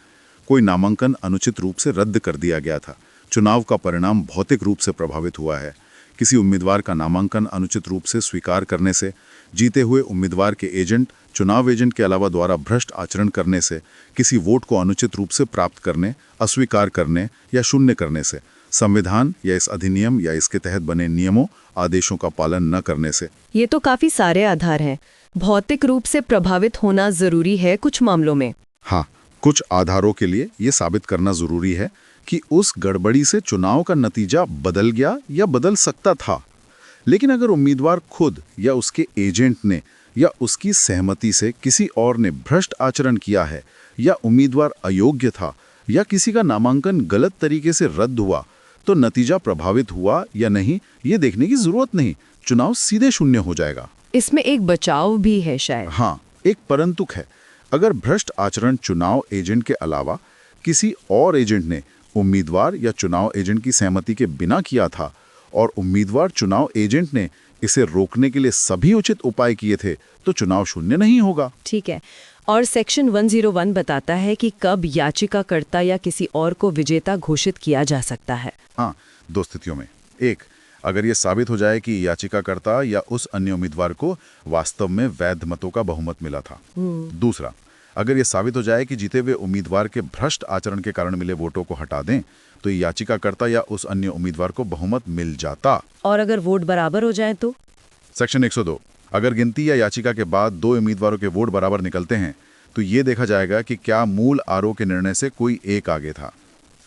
कोई नामांकन अनुचित रूप से रद्द कर दिया गया था, चुनाव का परिणाम भौतिक रूप से प्रभावित हुआ है, किसी उम्मीदवार का नामांकन अनुचित रूप से स्वीकार करने से, जीते हुए उम्मीदवार के एजेंट चुनाव एजेंट के अलावा द्वारा भ्रष्ट आचरण करने से, किसी वोट को अनुचित रूप से प्राप्त करने, अस्वीकार करने या शून्य करने से, संविधान या इस अधिनियम या इसके तहत बने नियमों आदेशों का पालन न करने से। ये तो काफी सारे आधार हैं। भौतिक रूप से प्रभावित होना जरूरी है कुछ मामलों में। हाँ, कुछ आधारों के लिए ये साबित करना जरूरी है कि उस गड़बड़ी से चुनाव का नतीजा बदल गया या बदल सकता था। लेकिन अगर उम्मीदवार खुद या उसके एजेंट ने या उसकी सहमति से किसी और ने भ्रष्ट आचरण किया है, या उम्मीदवार अयोग्य था, या किसी का नामांकन गलत तरीके से रद्द हुआ, तो नतीजा प्रभावित हुआ या नहीं ये देखने की जरूरत नहीं, चुनाव सीधे शून्य हो जाएगा। इसमें एक बचाव भी है शायद। हाँ, एक परंतुक है। अगर भ्रष्ट आचरण चुनाव एजेंट के अलावा किसी और एजेंट ने उम्मीदवार या चुनाव एजेंट की सहमति के बिना किया था और उम्मीदवार चुनाव एजेंट ने इसे रोकने के लिए सभी उचित उपाय किए थे, तो चुनाव शून्य नहीं होगा। ठीक है। और सेक्शन 101 बताता है कि कब याचिकाकर्ता या किसी और को विजेता घोषित किया जा सकता है। हाँ, 2 स्थितियों में। 1, अगर ये साबित हो जाए कि याचिकाकर्ता या उस अन्य उम्मीदवार को वास्तव में वैध मतों का बहुमत मिला था। 2, अगर ये साबित हो जाए कि जीते हुए उम्मीदवार के भ्रष्ट आचरण के कारण मिले वोटों को हटा दें तो याचिकाकर्ता या उस अन्य उम्मीदवार को बहुमत मिल जाता। और अगर वोट बराबर हो जाए तो? सेक्शन 102, अगर गिनती या याचिका के बाद 2 उम्मीदवारों के वोट बराबर निकलते हैं तो ये देखा जाएगा कि क्या मूल आरोप के निर्णय से कोई एक आगे था।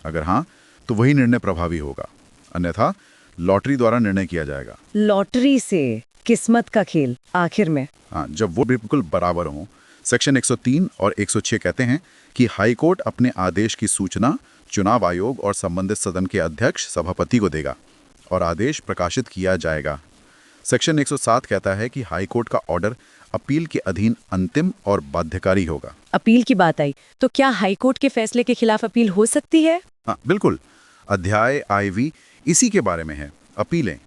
अगर हाँ, तो वही निर्णय प्रभावी होगा, अन्यथा लॉटरी द्वारा निर्णय किया जाएगा। लॉटरी से किस्मत का खेल आखिर में। हाँ, जब वोट बिल्कुल बराबर हों। सेक्शन 103 और 106 कहते हैं कि हाईकोर्ट अपने आदेश की सूचना चुनाव आयोग और संबंधित सदन के अध्यक्ष सभापति को देगा और आदेश प्रकाशित किया जाएगा। सेक्शन 107 कहता है कि हाईकोर्ट का ऑर्डर अपील के अधीन अंतिम और बाध्यकारी होगा। अपील की बात आई तो क्या हाईकोर्ट के फैसले के खिलाफ अपील हो सकती है? हाँ, बिल्कुल। अध्याय IV इसी के बारे में है, अपीलें।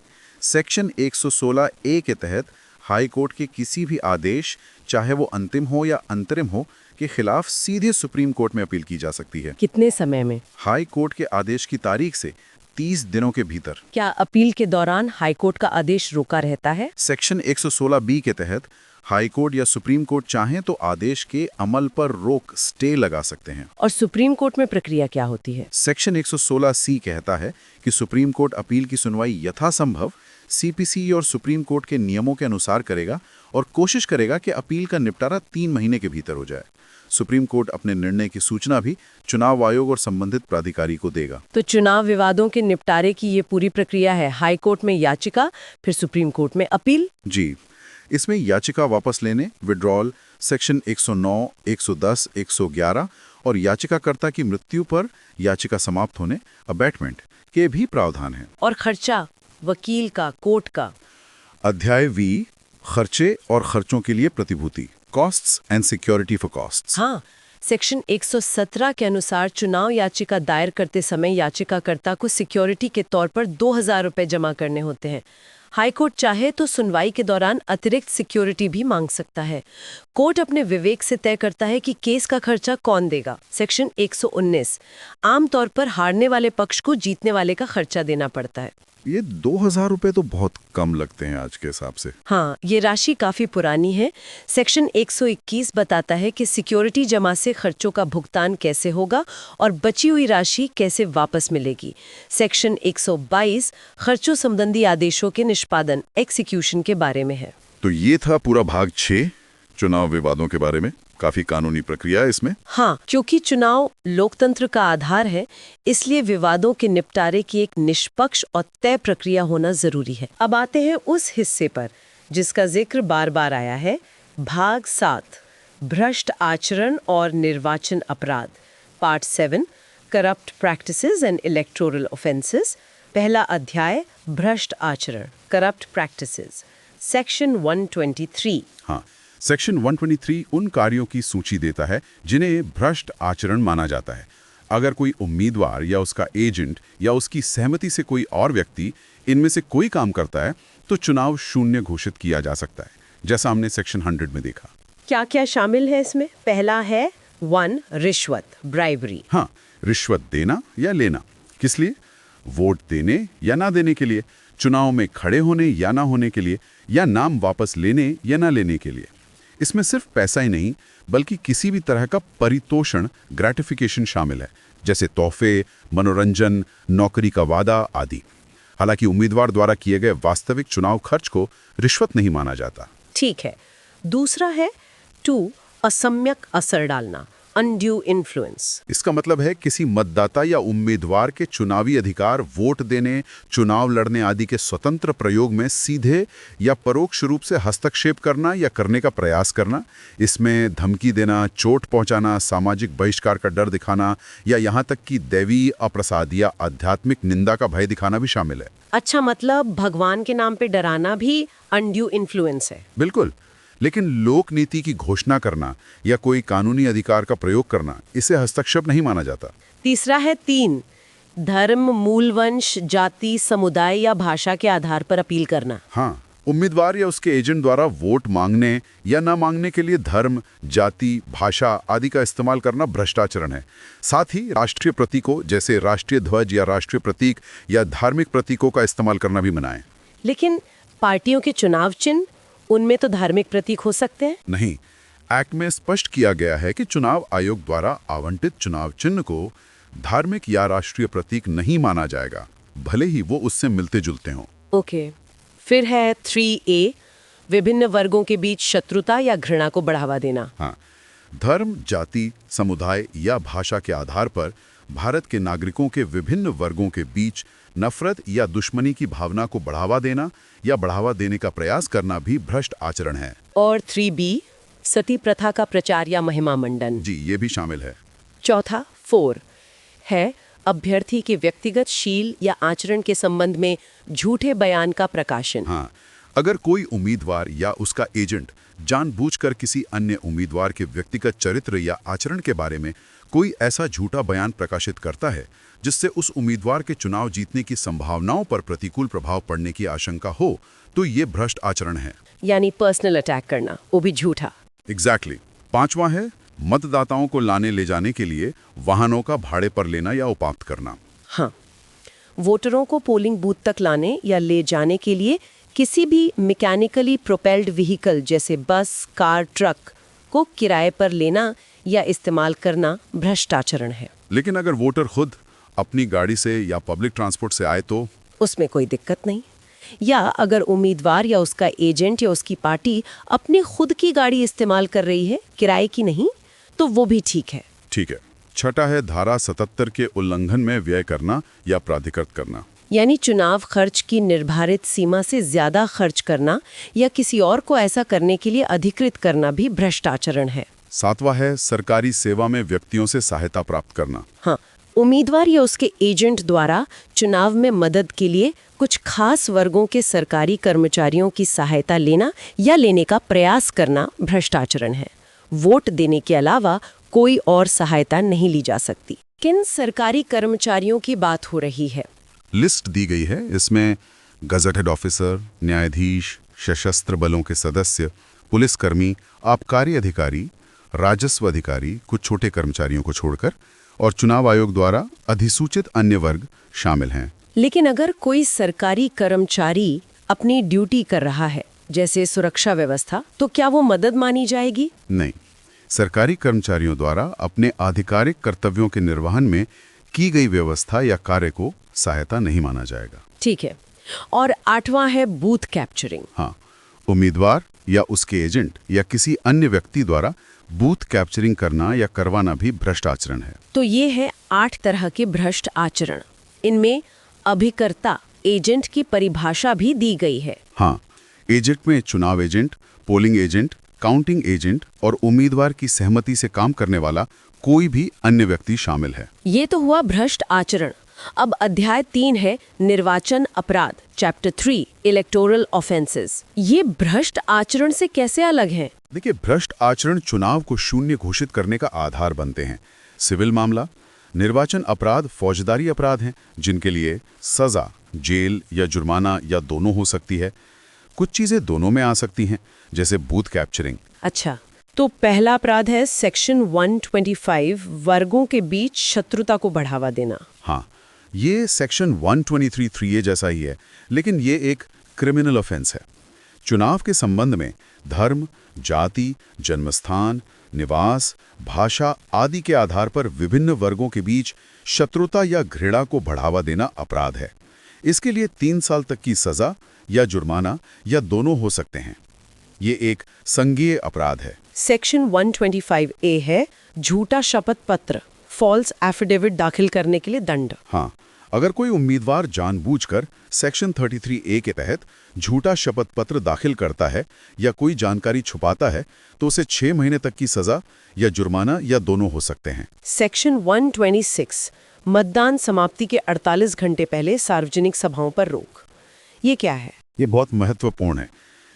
सेक्शन 116A के तहत हाईकोर्ट के किसी भी आदेश, चाहे वो अंतिम हो या अंतरिम हो, के खिलाफ सीधे सुप्रीम कोर्ट में अपील की जा सकती है। कितने समय में? हाई कोर्ट के आदेश की तारीख से 30 दिनों के भीतर। क्या अपील के दौरान हाईकोर्ट का आदेश रोका रहता है? सेक्शन 116B के तहत हाई कोर्ट या सुप्रीम कोर्ट चाहें तो आदेश के अमल पर रोक, स्टे लगा सकते हैं। और सुप्रीम कोर्ट में प्रक्रिया क्या होती है? सेक्शन 116C कहता है कि सुप्रीम कोर्ट अपील की सुनवाई यथासंभव CPC और सुप्रीम कोर्ट के नियमों के अनुसार करेगा और कोशिश करेगा कि अपील का निपटारा 3 महीने के भीतर हो जाए। सुप्रीम कोर्ट अपने निर्णय की सूचना भी चुनाव आयोग और संबंधित प्राधिकारी को देगा। तो चुनाव विवादों के निपटारे की ये पूरी प्रक्रिया है, हाई कोर्ट में याचिका, फिर सुप्रीम कोर्ट में अपील। जी, इसमें याचिका वापस लेने, विड्रॉल, सेक्शन 109, 110, 111 और याचिकाकर्ता की मृत्यु पर याचिका समाप्त होने, अबैटमेंट के भी प्रावधान हैं। और खर्चा, वकील का, कोर्ट का। अध्याय V, खर्चे और खर्चों के लिए प्रतिभूति, costs and security for costs. हाँ, सेक्शन 117 के अनुसार चुनाव याचिका दायर करते समय याचिकाकर्ता को सिक्योरिटी के तौर पर 2000 रुपए जमा करने होते हैं। हाईकोर्ट चाहे तो सुनवाई के दौरान अतिरिक्त सिक्योरिटी भी मांग सकता है। कोर्ट अपने विवेक से तय करता है कि केस का खर्चा कौन देगा। सेक्शन 119, आमतौर पर हारने वाले पक्ष को जीतने वाले का खर्चा देना पड़ता है। ये 2000 रुपए तो बहुत कम लगते हैं आज के हिसाब से। हाँ, ये राशि काफी पुरानी है। सेक्शन 121 बताता है कि सिक्योरिटी जमा से खर्चों का भुगतान कैसे होगा और बची हुई राशि कैसे वापस मिलेगी। सेक्शन 122 खर्चों संबंधी आदेशों के निष्पादन, एक्सिक्यूशन के बारे में है। तो ये था पूरा भाग 6 चुनाव विवादों के बारे में। काफी कानूनी प्रक्रिया है इसमें। हाँ, क्योंकि चुनाव लोकतंत्र का आधार है, इसलिए विवादों के निपटारे की एक निष्पक्ष और तय प्रक्रिया होना जरूरी है। अब आते हैं उस हिस्से पर जिसका जिक्र बार बार आया है, भाग 7, भ्रष्ट आचरण और निर्वाचन अपराध, part 7, corrupt practices and electoral offences. पहला अध्याय, भ्रष्ट आचरण, करप्ट प्रैक्टिसेस, सेक्शन 123। हाँ, सेक्शन 123 उन कार्यों की सूची देता है जिन्हें भ्रष्ट आचरण माना जाता है। अगर कोई उम्मीदवार या उसका एजेंट या उसकी सहमति से कोई और व्यक्ति इनमें से कोई काम करता है तो चुनाव शून्य घोषित किया जा सकता है, जैसा हमने सेक्शन 100 में देखा। क्या क्या शामिल है इसमें? पहला है 1, रिश्वत, ब्राइबरी। हाँ, रिश्वत देना या लेना। किस लिए? वोट देने या ना देने के लिए, चुनाव में खड़े होने या ना होने के लिए, या नाम वापस लेने या ना लेने के लिए। इसमें सिर्फ पैसा ही नहीं बल्कि किसी भी तरह का परितोषण, ग्रेटिफिकेशन शामिल है, जैसे तोहफे, मनोरंजन, नौकरी का वादा आदि। हालांकि उम्मीदवार द्वारा किए गए वास्तविक चुनाव खर्च को रिश्वत नहीं माना जाता। ठीक है। दूसरा है 2, असम्यक असर डालना, अनड्यू इन्फ्लुएंस। इसका मतलब है किसी मतदाता या उम्मीदवार के चुनावी अधिकार, वोट देने, चुनाव लड़ने आदि के स्वतंत्र प्रयोग में सीधे या परोक्ष रूप से हस्तक्षेप करना या करने का प्रयास करना। इसमें धमकी देना, चोट पहुंचाना, सामाजिक बहिष्कार का डर दिखाना या यहाँ तक कि दैवीय अप्रसाद या आध्यात्मिक निंदा का भय दिखाना भी शामिल है। अच्छा, मतलब भगवान के नाम पे डराना भी अनड्यू इन्फ्लुएंस है। बिल्कुल, लेकिन लोक नीति की घोषणा करना या कोई कानूनी अधिकार का प्रयोग करना, इसे हस्तक्षेप नहीं माना जाता। तीसरा है 3, धर्म, मूल वंश, जाति, समुदाय या भाषा के आधार पर अपील करना। हाँ, उम्मीदवार या उसके एजेंट द्वारा वोट मांगने या न मांगने के लिए धर्म, जाति, भाषा आदि का इस्तेमाल करना भ्रष्टाचरण है। साथ ही राष्ट्रीय प्रतीकों जैसे राष्ट्रीय ध्वज या राष्ट्रीय प्रतीक या धार्मिक प्रतीकों का इस्तेमाल करना भी मना है। लेकिन पार्टियों के चुनाव चिन्ह, उनमें तो धार्मिक प्रतीक हो सकते हैं। नहीं, एक्ट में स्पष्ट किया गया है कि चुनाव आयोग द्वारा आवंटित चुनाव चिन्ह को धार्मिक या राष्ट्रीय प्रतीक नहीं माना जाएगा, भले ही वो उससे मिलते जुलते हों। ओके। फिर है 3A, विभिन्न वर्गों के बीच शत्रुता या घृणा को बढ़ावा देना। हाँ, धर्म, जाति, समुदाय या भाषा के आधार पर भारत के नागरिकों के विभिन्न वर्गों के बीच नफरत या दुश्मनी की भावना को बढ़ावा देना या बढ़ावा देने का प्रयास करना भी भ्रष्ट आचरण है। और 3B, सती प्रथा का प्रचार या महिमा मंडन। जी, ये भी शामिल है। चौथा 4 है अभ्यर्थी के व्यक्तिगत शील या आचरण के संबंध में झूठे बयान का प्रकाशन। हाँ, अगर कोई उम्मीदवार या उसका एजेंट जानबूझकर किसी अन्य उम्मीदवार के व्यक्तिगत चरित्र या आचरण के बारे में कोई ऐसा झूठा बयान प्रकाशित करता है जिससे उस उम्मीदवार के चुनाव जीतने की संभावनाओं पर प्रतिकूल प्रभाव पड़ने की आशंका हो, तो ये भ्रष्ट आचरण है। यानी पर्सनल अटैक करना, वो भी झूठा। एग्जैक्टली। पांचवा है मतदाताओं को लाने ले जाने के लिए वाहनों का भाड़े पर लेना या उपात्त करना। हाँ, वोटरों को पोलिंग बूथ तक लाने या ले जाने के लिए किसी भी मैकेनिकली प्रोपेल्ड व्हीकल जैसे बस, कार, ट्रक को किराए पर लेना या इस्तेमाल करना भ्रष्टाचरण है। लेकिन अगर वोटर खुद अपनी गाड़ी से या पब्लिक ट्रांसपोर्ट से आए तो उसमें कोई दिक्कत नहीं। या अगर उम्मीदवार या उसका एजेंट या उसकी पार्टी अपनी खुद की गाड़ी इस्तेमाल कर रही है, किराए की नहीं, तो वो भी ठीक है। ठीक है। छठा है धारा 77 के उल्लंघन में व्यय करना या प्राधिकृत करना। यानी चुनाव खर्च की निर्धारित सीमा से ज्यादा खर्च करना या किसी और को ऐसा करने के लिए अधिकृत करना भी भ्रष्टाचरण है। सातवां है सरकारी सेवा में व्यक्तियों से सहायता प्राप्त करना। हाँ, उम्मीदवार या उसके एजेंट द्वारा चुनाव में मदद के लिए कुछ खास वर्गों के सरकारी कर्मचारियों की सहायता लेना या लेने का प्रयास करना भ्रष्टाचरण है। वोट देने के अलावा कोई और सहायता नहीं ली जा सकती। किन सरकारी कर्मचारियों की बात हो रही है? लिस्ट दी गई है। इसमें गजटेड ऑफिसर, न्यायाधीश, सशस्त्र बलों के सदस्य, पुलिसकर्मी, आबकारी अधिकारी, राजस्व अधिकारी, कुछ छोटे कर्मचारियों को छोड़कर, और चुनाव आयोग द्वारा अधिसूचित अन्य वर्ग शामिल हैं। लेकिन अगर कोई सरकारी कर्मचारी अपनी ड्यूटी कर रहा है, जैसे सुरक्षा व्यवस्था, तो क्या वो मदद मानी जाएगी? नहीं, सरकारी कर्मचारियों द्वारा अपने आधिकारिक कर्तव्यों के निर्वहन में की गई व्यवस्था या कार्य को सहायता नहीं माना जाएगा। ठीक है। और 8वां है बूथ कैप्चरिंग। हाँ, उम्मीदवार या उसके एजेंट या किसी अन्य व्यक्ति द्वारा बूथ कैप्चरिंग करना या करवाना भी भ्रष्ट आचरण है। तो ये है 8 तरह के भ्रष्ट आचरण। इनमें अभिकर्ता एजेंट की परिभाषा भी दी गई है। हाँ, एजेंट में चुनाव agent, polling agent, counting agent और उम्मीदवार की सहमति से काम करने वाला कोई भी अन्य व्यक्ति शामिल है। ये तो हुआ भ्रष्ट आचरण। अब अध्याय 3 है निर्वाचन अपराध, चैप्टर 3 इलेक्टोरल ऑफेंसेस। ये भ्रष्ट आचरण से कैसे अलग है? देखिए, भ्रष्ट आचरण चुनाव को शून्य घोषित करने का आधार बनते हैं। सिविल मामला, निर्वाचन अपराध फौजदारी अपराध हैं जिनके लिए सजा, जेल या जुर्माना या दोनों हो सकती है। कुछ चीजें दोनों में आ सकती हैं, जैसे बूथ कैप्चरिंग। अच्छा, तो पहला अपराध है सेक्शन 125 वर्गों के बीच शत्रुता को बढ़ावा देना। हाँ, ये सेक्शन 123(3)A जैसा ही है, लेकिन ये एक क्रिमिनल ऑफेंस है। चुनाव के संबंध में धर्म, जाति, जन्मस्थान, निवास, भाषा आदि के आधार पर विभिन्न वर्गों के बीच शत्रुता या घृणा को बढ़ावा देना अपराध है। इसके लिए 3 साल तक की सजा या जुर्माना या दोनों हो सकते हैं। ये एक संज्ञेय अपराध है। सेक्शन 125A है झूठा शपथ पत्र, फॉल्स एफिडेविट दाखिल करने के लिए दंड। हाँ, अगर कोई उम्मीदवार जानबूझकर सेक्शन 33A के तहत झूठा शपथ पत्र दाखिल करता है या कोई जानकारी छुपाता है तो उसे 6 महीने तक की सजा या जुर्माना या दोनों हो सकते हैं। सेक्शन 126 मतदान समाप्ति के 48 घंटे पहले सार्वजनिक सभाओं पर रोक। ये क्या है? ये बहुत महत्वपूर्ण है।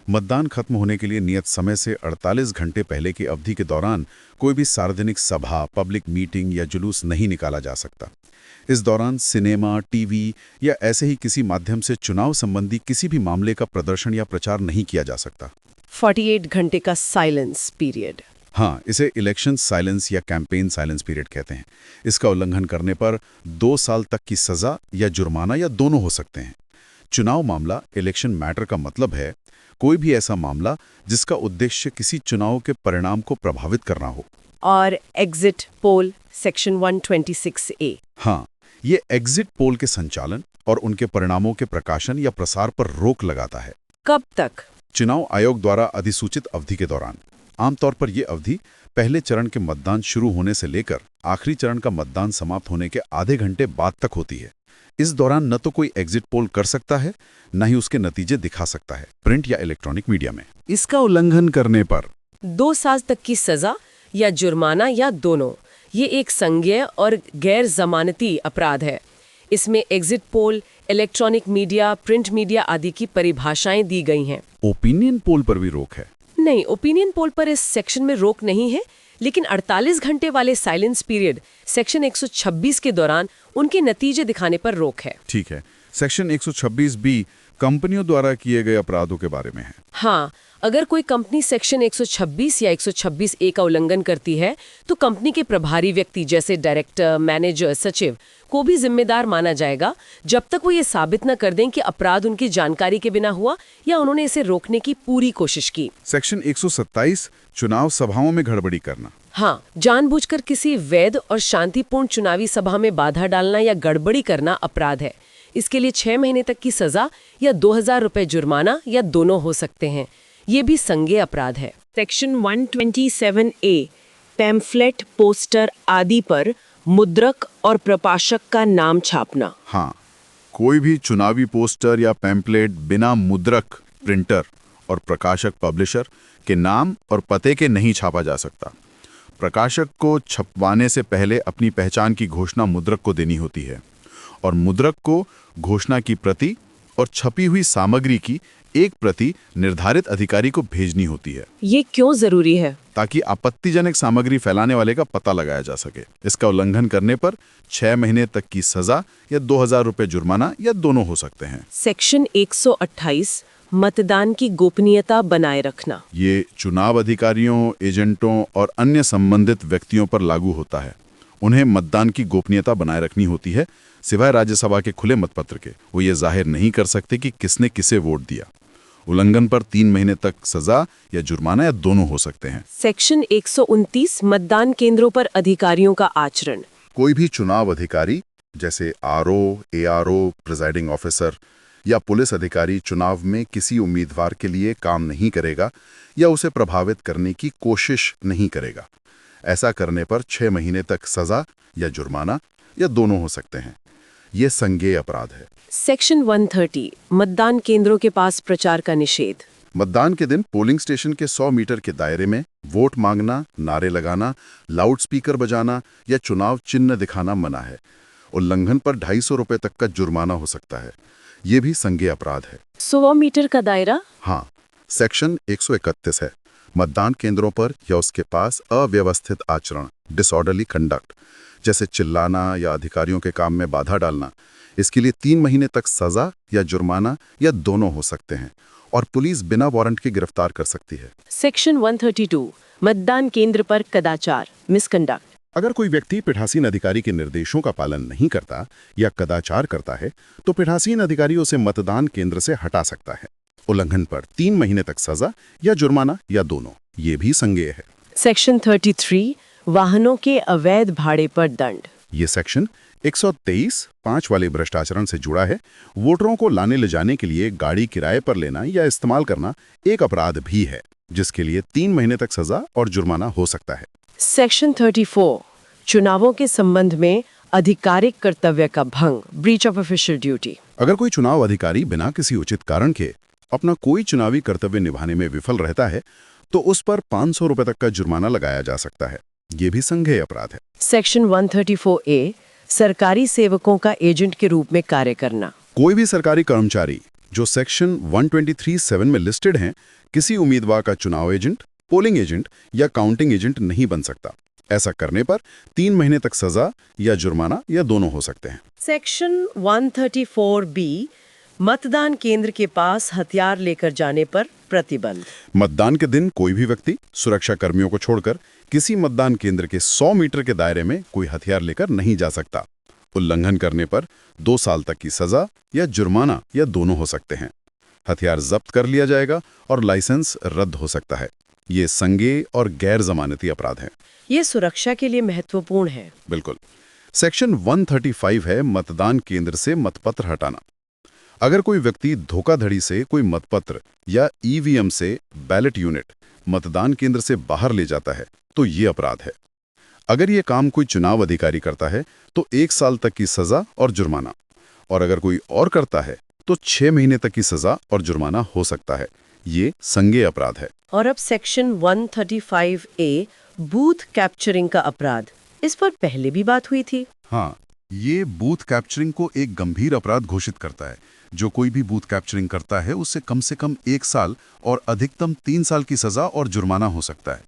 मतदान खत्म होने के लिए नियत समय से 48 घंटे पहले की अवधि के दौरान कोई भी सार्वजनिक सभा, पब्लिक मीटिंग या जुलूस नहीं निकाला जा सकता। इस दौरान सिनेमा, टीवी या ऐसे ही किसी माध्यम से चुनाव संबंधी किसी भी मामले का प्रदर्शन या प्रचार नहीं किया जा सकता। 48 घंटे का साइलेंस पीरियड। हाँ, इसे इलेक्शन साइलेंस या कैंपेन साइलेंस पीरियड कहते हैं। इसका उल्लंघन करने पर 2 साल तक की सजा या जुर्माना या दोनों हो सकते हैं। चुनाव मामला, इलेक्शन मैटर का मतलब है कोई भी ऐसा मामला जिसका उद्देश्य किसी चुनाव के परिणाम को प्रभावित करना हो। और एग्जिट पोल, सेक्शन 126A। हाँ, ये एग्जिट पोल के संचालन और उनके परिणामों के प्रकाशन या प्रसार पर रोक लगाता है। कब तक? चुनाव आयोग द्वारा अधिसूचित अवधि के दौरान। आमतौर पर यह अवधि पहले चरण के मतदान शुरू होने से लेकर आखिरी चरण का मतदान समाप्त होने के आधे घंटे बाद तक होती है। इस दौरान न तो कोई एग्जिट पोल कर सकता है, न ही उसके नतीजे दिखा सकता है प्रिंट या इलेक्ट्रॉनिक मीडिया में। इसका उल्लंघन करने पर 2 साल तक की सजा या जुर्माना या दोनों। ये एक संज्ञेय और गैर जमानती अपराध है। इसमें exit poll, electronic media, print media आदि की परिभाषाएं दी गई हैं। ओपिनियन पोल पर भी रोक है? नहीं, ओपिनियन पोल पर इस सेक्शन में रोक नहीं है, लेकिन 48 घंटे वाले साइलेंस पीरियड सेक्शन 126 के दौरान उनके नतीजे दिखाने पर रोक है। ठीक है। सेक्शन 126B कंपनियों द्वारा किए गए अपराधों के बारे में है। हाँ, अगर कोई कंपनी सेक्शन 126 या 126A का उल्लंघन करती है तो कंपनी के प्रभारी व्यक्ति जैसे डायरेक्टर, मैनेजर, सचिव को भी जिम्मेदार माना जाएगा, जब तक वो ये साबित न कर दें कि अपराध उनकी जानकारी के बिना हुआ या उन्होंने इसे रोकने की पूरी कोशिश की। सेक्शन 127 चुनाव सभाओं में गड़बड़ी करना। हाँ, जानबूझकर किसी वैध और शांतिपूर्ण चुनावी सभा में बाधा डालना या गड़बड़ी करना अपराध है। इसके लिए 6 महीने तक की सजा या 2000 रुपए जुर्माना या दोनों हो सकते हैं। ये भी संज्ञेय अपराध है। सेक्शन 127A पैम्फलेट, पोस्टर आदि पर मुद्रक और प्रकाशक का नाम छापना। हाँ, कोई भी चुनावी पोस्टर या पैम्पलेट बिना मुद्रक, प्रिंटर और प्रकाशक, पब्लिशर के नाम और पते के नहीं छापा जा सकता। प्रकाशक को छपवाने से पहले अपनी पहचान की घोषणा मुद्रक को देनी होती है और मुद्रक को घोषणा की प्रति और छपी हुई सामग्री की एक प्रति निर्धारित अधिकारी को भेजनी होती है। ये क्यों जरूरी है? ताकि आपत्तिजनक सामग्री फैलाने वाले का पता लगाया जा सके। इसका उल्लंघन करने पर 6 महीने तक की सजा या 2000 रुपए जुर्माना या दोनों हो सकते हैं। सेक्शन 128 मतदान की गोपनीयता बनाए रखना। ये चुनाव अधिकारियों, एजेंटों और अन्य संबंधित व्यक्तियों पर लागू होता है। उन्हें मतदान की गोपनीयता बनाए रखनी होती है, सिवाय राज्यसभा के खुले मतपत्र के। वो ये जाहिर नहीं कर सकते कि किसने किसे वोट दिया। उल्लंघन पर 3 महीने तक सजा या जुर्माना या दोनों हो सकते हैं। सेक्शन 129 मतदान केंद्रों पर अधिकारियों का आचरण। कोई भी चुनाव अधिकारी जैसे आरओ, एआरओ, प्रिजाइडिंग ऑफिसर या पुलिस अधिकारी चुनाव में किसी उम्मीदवार के लिए काम नहीं करेगा या उसे प्रभावित करने की कोशिश नहीं करेगा। ऐसा करने पर 6 महीने तक सजा या जुर्माना या दोनों हो सकते हैं। ये संज्ञेय अपराध है। सेक्शन 130 मतदान केंद्रों के पास प्रचार का निषेध। मतदान के दिन पोलिंग स्टेशन के 100 मीटर के दायरे में वोट मांगना, नारे लगाना, लाउडस्पीकर बजाना या चुनाव चिन्ह दिखाना मना है। उल्लंघन पर 250 रुपए तक का जुर्माना हो सकता है। ये भी संज्ञेय अपराध है। 100 मीटर का दायरा? हाँ, सेक्शन 131 है। मतदान केंद्रों पर या उसके पास अव्यवस्थित आचरण, डिसऑर्डरली कंडक्ट, जैसे चिल्लाना या अधिकारियों के काम में बाधा डालना, इसके लिए 3 महीने तक सजा या जुर्माना या दोनों हो सकते हैं और पुलिस बिना वारंट के गिरफ्तार कर सकती है। सेक्शन 132 मतदान केंद्र पर कदाचार, मिसकंडक्ट। अगर कोई व्यक्ति पीठासीन अधिकारी के निर्देशों का पालन नहीं करता या कदाचार करता है तो पीठासीन अधिकारी उसे मतदान केंद्र से हटा सकता है। उल्लंघन पर 3 महीने तक सजा या जुर्माना या दोनों। ये भी संज्ञेय है। सेक्शन 33 वाहनों के अवैध भाड़े पर दंड। ये सेक्शन 123(5) वाले भ्रष्टाचरण से जुड़ा है। वोटरों को लाने ले जाने के लिए गाड़ी किराए पर लेना या इस्तेमाल करना एक अपराध भी है, जिसके लिए 3 महीने तक सजा और जुर्माना हो सकता है। सेक्शन 34 चुनावों के संबंध में आधिकारिक कर्तव्य का भंग, ब्रीच ऑफ ऑफिशियल ड्यूटी। अगर कोई चुनाव अधिकारी बिना किसी उचित कारण के अपना कोई चुनावी कर्तव्य निभाने में विफल रहता है तो उस पर 500 रुपए तक का जुर्माना लगाया जा सकता है। ये भी संज्ञेय अपराध है। सेक्शन 134A सरकारी सेवकों का एजेंट के रूप में कार्य करना। कोई भी सरकारी कर्मचारी जो सेक्शन 123(7) में लिस्टेड हैं, किसी उम्मीदवार का चुनाव एजेंट, पोलिंग एजेंट या काउंटिंग एजेंट नहीं बन सकता। ऐसा करने पर 3 महीने तक सजा या जुर्माना या दोनों हो सकते हैं। सेक्शन 134B मतदान केंद्र के पास हथियार लेकर जाने पर प्रतिबंध। मतदान के दिन कोई भी व्यक्ति सुरक्षा कर्मियों को छोड़कर किसी मतदान केंद्र के 100 मीटर के दायरे में कोई हथियार लेकर नहीं जा सकता। उल्लंघन करने पर 2 साल तक की सजा या जुर्माना या दोनों हो सकते हैं। हथियार जब्त कर लिया जाएगा और लाइसेंस रद्द हो सकता है। ये संज्ञेय और गैर जमानती अपराध है। ये सुरक्षा के लिए महत्वपूर्ण है। बिल्कुल। सेक्शन 135 है मतदान केंद्र से मतपत्र हटाना। अगर कोई व्यक्ति धोखाधड़ी से कोई मतपत्र या ईवीएम से बैलेट यूनिट मतदान केंद्र से बाहर ले जाता है तो ये अपराध है। अगर ये काम कोई चुनाव अधिकारी करता है तो 1 साल तक की सजा और जुर्माना, और अगर कोई और करता है तो 6 महीने तक की सजा और जुर्माना हो सकता है। ये संज्ञेय अपराध है। और अब सेक्शन 135A बूथ कैप्चरिंग का अपराध। इस पर पहले भी बात हुई थी। हाँ, ये बूथ कैप्चरिंग को एक गंभीर अपराध घोषित करता है। जो कोई भी बूथ कैप्चरिंग करता है उससे कम से कम 1 साल और अधिकतम 3 साल की सजा और जुर्माना हो सकता है।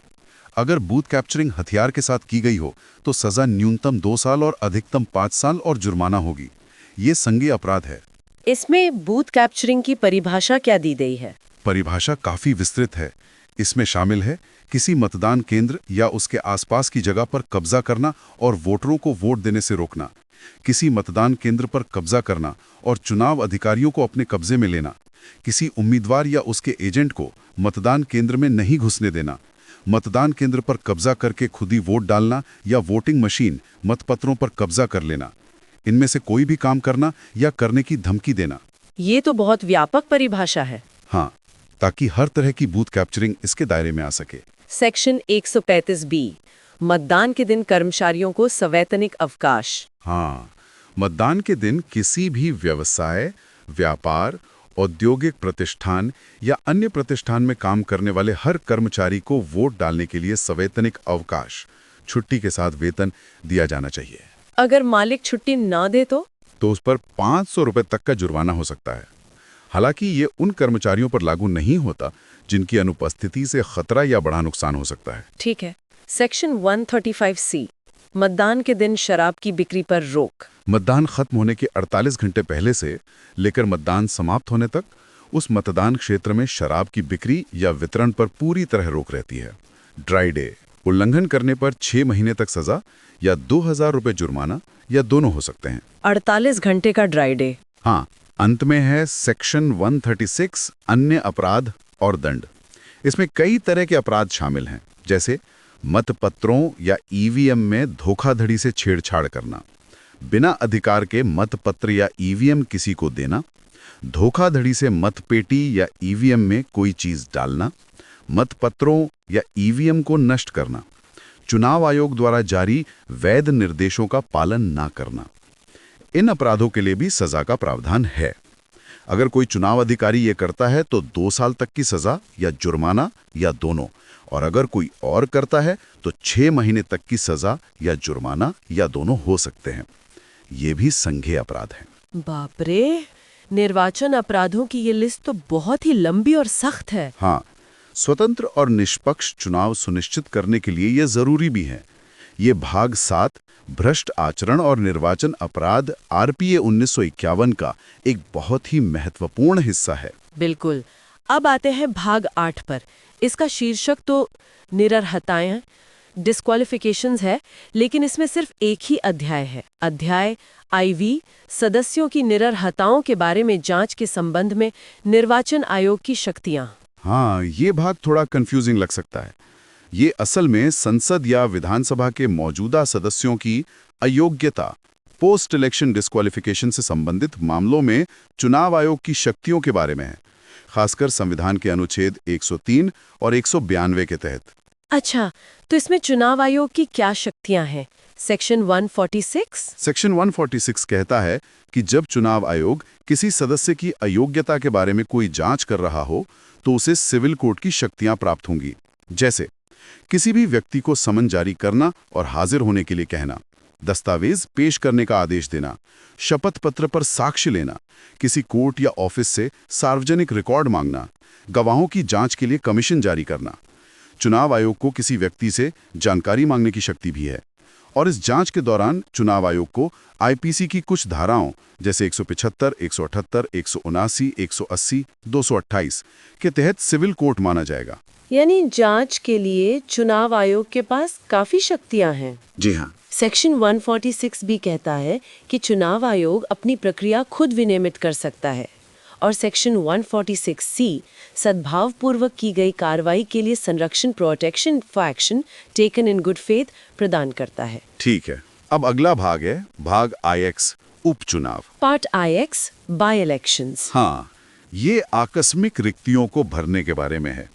अगर बूथ कैप्चरिंग हथियार के साथ की गई हो तो सजा न्यूनतम 2 साल और अधिकतम 5 साल और जुर्माना होगी। ये संज्ञेय अपराध है। इसमें बूथ कैप्चरिंग की परिभाषा क्या दी गई है? परिभाषा काफी विस्तृत है। इसमें शामिल है किसी मतदान केंद्र या उसके आसपास की जगह पर कब्जा करना और वोटरों को वोट देने से रोकना, किसी मतदान केंद्र पर कब्जा करना और चुनाव अधिकारियों को अपने कब्जे में लेना, किसी उम्मीदवार या उसके एजेंट को मतदान केंद्र में नहीं घुसने देना, मतदान केंद्र पर कब्जा करके खुद ही वोट डालना या वोटिंग मशीन मतपत्रों पर कब्जा कर लेना, इनमें से कोई भी काम करना या करने की धमकी देना। ये तो बहुत व्यापक परिभाषा है। हाँ, ताकि हर तरह की बूथ कैप्चरिंग इसके दायरे में आ सके। सेक्शन 135B मतदान के दिन कर्मचारियों को सवैतनिक अवकाश। हाँ, मतदान के दिन किसी भी व्यवसाय, व्यापार, औद्योगिक प्रतिष्ठान या अन्य प्रतिष्ठान में काम करने वाले हर कर्मचारी को वोट डालने के लिए सवैतनिक अवकाश, छुट्टी के साथ वेतन दिया जाना चाहिए। अगर मालिक छुट्टी ना दे तो उस पर 500 रुपए तक का जुर्माना हो सकता है। हालांकि ये उन कर्मचारियों पर लागू नहीं होता जिनकी अनुपस्थिति से खतरा या बड़ा नुकसान हो सकता है। ठीक है। सेक्शन 135C मतदान के दिन शराब की बिक्री पर रोक। मतदान खत्म होने के 48 घंटे पहले से लेकर मतदान समाप्त होने तक उस मतदान क्षेत्र में शराब की बिक्री या वितरण पर पूरी तरह रोक रहती है। ड्राई डे, उल्लंघन करने पर 6 महीने तक सजा या 2000 रुपए जुर्माना या दोनों हो सकते हैं। 48 घंटे का ड्राई डे। हाँ, अंत में है सेक्शन 136 अन्य अपराध और दंड। इसमें कई तरह के अपराध शामिल हैं, जैसे मतपत्रों या ईवीएम में धोखाधड़ी से छेड़छाड़ करना, बिना अधिकार के मतपत्र या ईवीएम किसी को देना, धोखाधड़ी से मतपेटी या ईवीएम में कोई चीज डालना, मतपत्रों या ईवीएम को नष्ट करना, चुनाव आयोग द्वारा जारी वैध निर्देशों का पालन ना करना। इन अपराधों के लिए भी सजा का प्रावधान है। अगर कोई चुनाव अधिकारी ये करता है तो 2 साल तक की सजा या जुर्माना या दोनों, और अगर कोई और करता है तो 6 महीने तक की सजा या जुर्माना या दोनों हो सकते हैं। ये भी संज्ञेय अपराध है। बाप रे, निर्वाचन अपराधों की ये लिस्ट तो बहुत ही लंबी और सख्त है। हाँ, स्वतंत्र और निष्पक्ष चुनाव सुनिश्चित करने के लिए यह जरूरी भी है। ये भाग 7 भ्रष्ट आचरण और निर्वाचन अपराध आरपीए 1951 का एक बहुत ही महत्वपूर्ण हिस्सा है। बिल्कुल। अब आते हैं भाग 8 पर। इसका शीर्षक तो निरर्हताएं, डिस्क्वालिफिकेशंस है, लेकिन इसमें सिर्फ एक ही अध्याय है। अध्याय IV सदस्यों की निरर्हताओं के बारे में जांच के संबंध में निर्वाचन आयोग की शक्तियां। हाँ, ये भाग थोड़ा कंफ्यूजिंग लग सकता है। ये असल में संसद या विधानसभा के मौजूदा सदस्यों की अयोग्यता, पोस्ट इलेक्शन डिस्क्वालिफिकेशन से संबंधित मामलों में चुनाव आयोग की शक्तियों के बारे में है, खासकर संविधान के अनुच्छेद 103 और 192 के तहत। अच्छा, तो इसमें चुनाव आयोग की क्या शक्तियां हैं? सेक्शन 146? सेक्शन 146 कहता है कि जब चुनाव आयोग किसी सदस्य की अयोग्यता के बारे में कोई जांच कर रहा हो तो उसे सिविल कोर्ट की शक्तियां प्राप्त होंगी। जैसे किसी भी व्यक्ति को समन जारी करना और हाजिर होने के लिए कहना, दस्तावेज पेश करने का आदेश देना, शपथ पत्र पर साक्ष्य लेना, किसी कोर्ट या ऑफिस से सार्वजनिक रिकॉर्ड मांगना, गवाहों की जांच के लिए कमीशन जारी करना। चुनाव आयोग को किसी व्यक्ति से जानकारी मांगने की शक्ति भी है, और इस जांच के दौरान चुनाव आयोग को आईपीसी की कुछ धाराओं जैसे 175, 178, 179, 180, 228 के तहत सिविल कोर्ट माना जाएगा। यानी जांच के लिए चुनाव आयोग के पास काफी शक्तियां हैं। जी हाँ। सेक्शन 146 भी कहता है कि चुनाव आयोग अपनी प्रक्रिया खुद विनियमित कर सकता है, और सेक्शन 146C सद्भावपूर्वक की गई कार्रवाई के लिए संरक्षण, protection for action taken in good faith प्रदान करता है। ठीक है, अब अगला भाग है भाग IX उपचुनाव। Part IX by elections. हाँ, ये आकस्मिक रिक्तियों को भरने के बारे में है।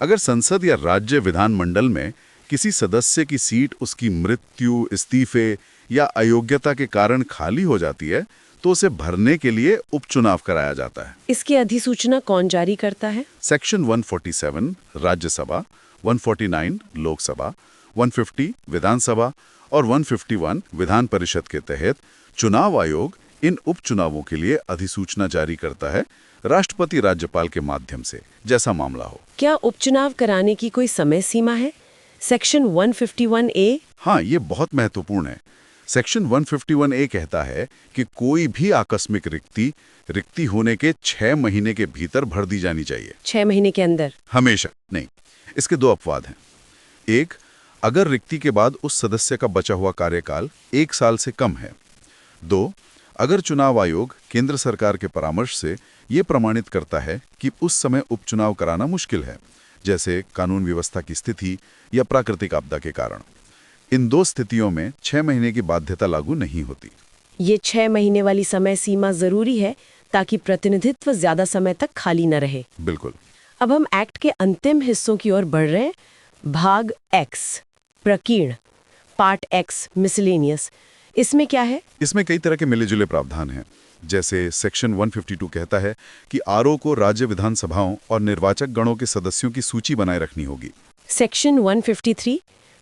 अगर संसद या राज्य विधानमंडल में किसी सदस्य की सीट उसकी मृत्यु, इस्तीफे या अयोग्यता के कारण खाली हो जाती है तो उसे भरने के लिए उपचुनाव कराया जाता है। इसकी अधिसूचना कौन जारी करता है? सेक्शन 147 राज्यसभा, 149 लोकसभा, 150 विधानसभा और 151 विधान परिषद के तहत चुनाव आयोग इन उपचुनावों के लिए अधिसूचना जारी करता है, राष्ट्रपति राज्यपाल के माध्यम से, जैसा मामला हो। क्या उपचुनाव कराने की कोई समय सीमा है? Section 151A? हाँ, ये बहुत महत्वपूर्ण है। सेक्शन 151A कहता है कि कोई भी आकस्मिक रिक्ति होने के 6 महीने के भीतर भर दी जानी चाहिए। 6 महीने के अंदर? हमेशा नहीं। इसके 2 अपवाद हैं। एक, अगर रिक्ति के बाद उस सदस्य का बचा हुआ कार्यकाल 1 साल से कम है। 2, अगर चुनाव आयोग केंद्र सरकार के परामर्श से ये प्रमाणित करता है कि उस समय उपचुनाव कराना मुश्किल है, जैसे कानून व्यवस्था की स्थिति या प्राकृतिक आपदा के कारण। इन 2 स्थितियों में 6 महीने की बाध्यता लागू नहीं होती। ये 6 महीने वाली समय सीमा जरूरी है ताकि प्रतिनिधित्व ज्यादा समय तक खाली न रहे। बिल्कुल। अब हम एक्ट के अंतिम हिस्सों की ओर बढ़ रहे हैं। भाग X प्रकीर्ण, पार्ट X मिसलेनियस। इसमें क्या है? इसमें कई तरह के मिले-जुले प्रावधान हैं। जैसे सेक्शन 152 कहता है कि आरओ को राज्य विधानसभाओं और निर्वाचक गणों के सदस्यों की सूची बनाए रखनी होगी। सेक्शन 153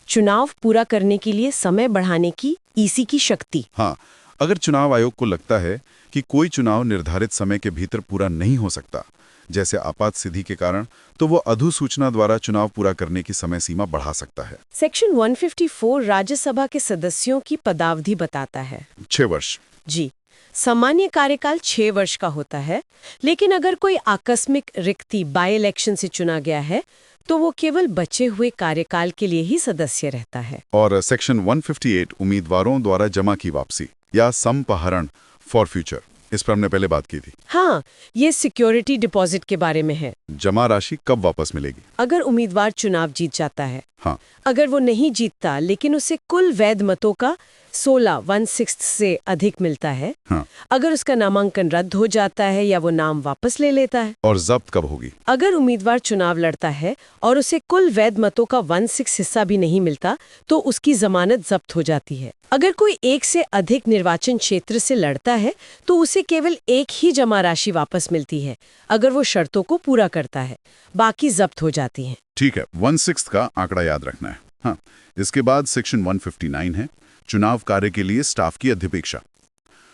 चुनाव पूरा करने के लिए समय बढ़ाने की ईसी की शक्ति। हाँ, अगर चुनाव आयोग को लगता है कि कोई चुनाव निर्धारित समय के भीतर पूरा नहीं हो सकता, जैसे आपात स्थिति के कारण, तो वो अधिसूचना द्वारा चुनाव पूरा करने की समय सीमा बढ़ा सकता है। सेक्शन 154 राज्यसभा के सदस्यों की पदावधि बताता है। 6 वर्ष। जी, सामान्य कार्यकाल 6 वर्ष का होता है, लेकिन अगर कोई आकस्मिक रिक्ति बाय इलेक्शन से चुना गया है तो वो केवल बचे हुए कार्यकाल के लिए ही सदस्य रहता है। और सेक्शन 158 उम्मीदवारों द्वारा जमा की वापसी या संपहरण फॉर फ्यूचर, इस पर हमने पहले बात की थी। हाँ, ये सिक्योरिटी डिपॉजिट के बारे में है। जमा राशि कब वापस मिलेगी? अगर उम्मीदवार चुनाव जीत जाता है हाँ। अगर वो नहीं जीतता लेकिन उसे कुल वैध मतों का 16 से अधिक मिलता है, हाँ। अगर उसका नामांकन रद्द हो जाता है या वो नाम वापस ले लेता है, और जब्त कब होगी? अगर उम्मीदवार चुनाव लड़ता है और उसे कुल वैध मतों का 1/6 हिस्सा भी नहीं मिलता तो उसकी जमानत जब्त हो जाती है। अगर कोई एक से अधिक निर्वाचन क्षेत्र से लड़ता है तो उसे केवल एक ही जमा राशि वापस मिलती है अगर वो शर्तों को पूरा करता है, बाकी जब्त हो जाती हैं। ठीक है, 1/6 का आंकड़ा याद रखना है। हाँ, इसके बाद सेक्शन 159 है, चुनाव कार्य के लिए स्टाफ की अध्यपेक्षा,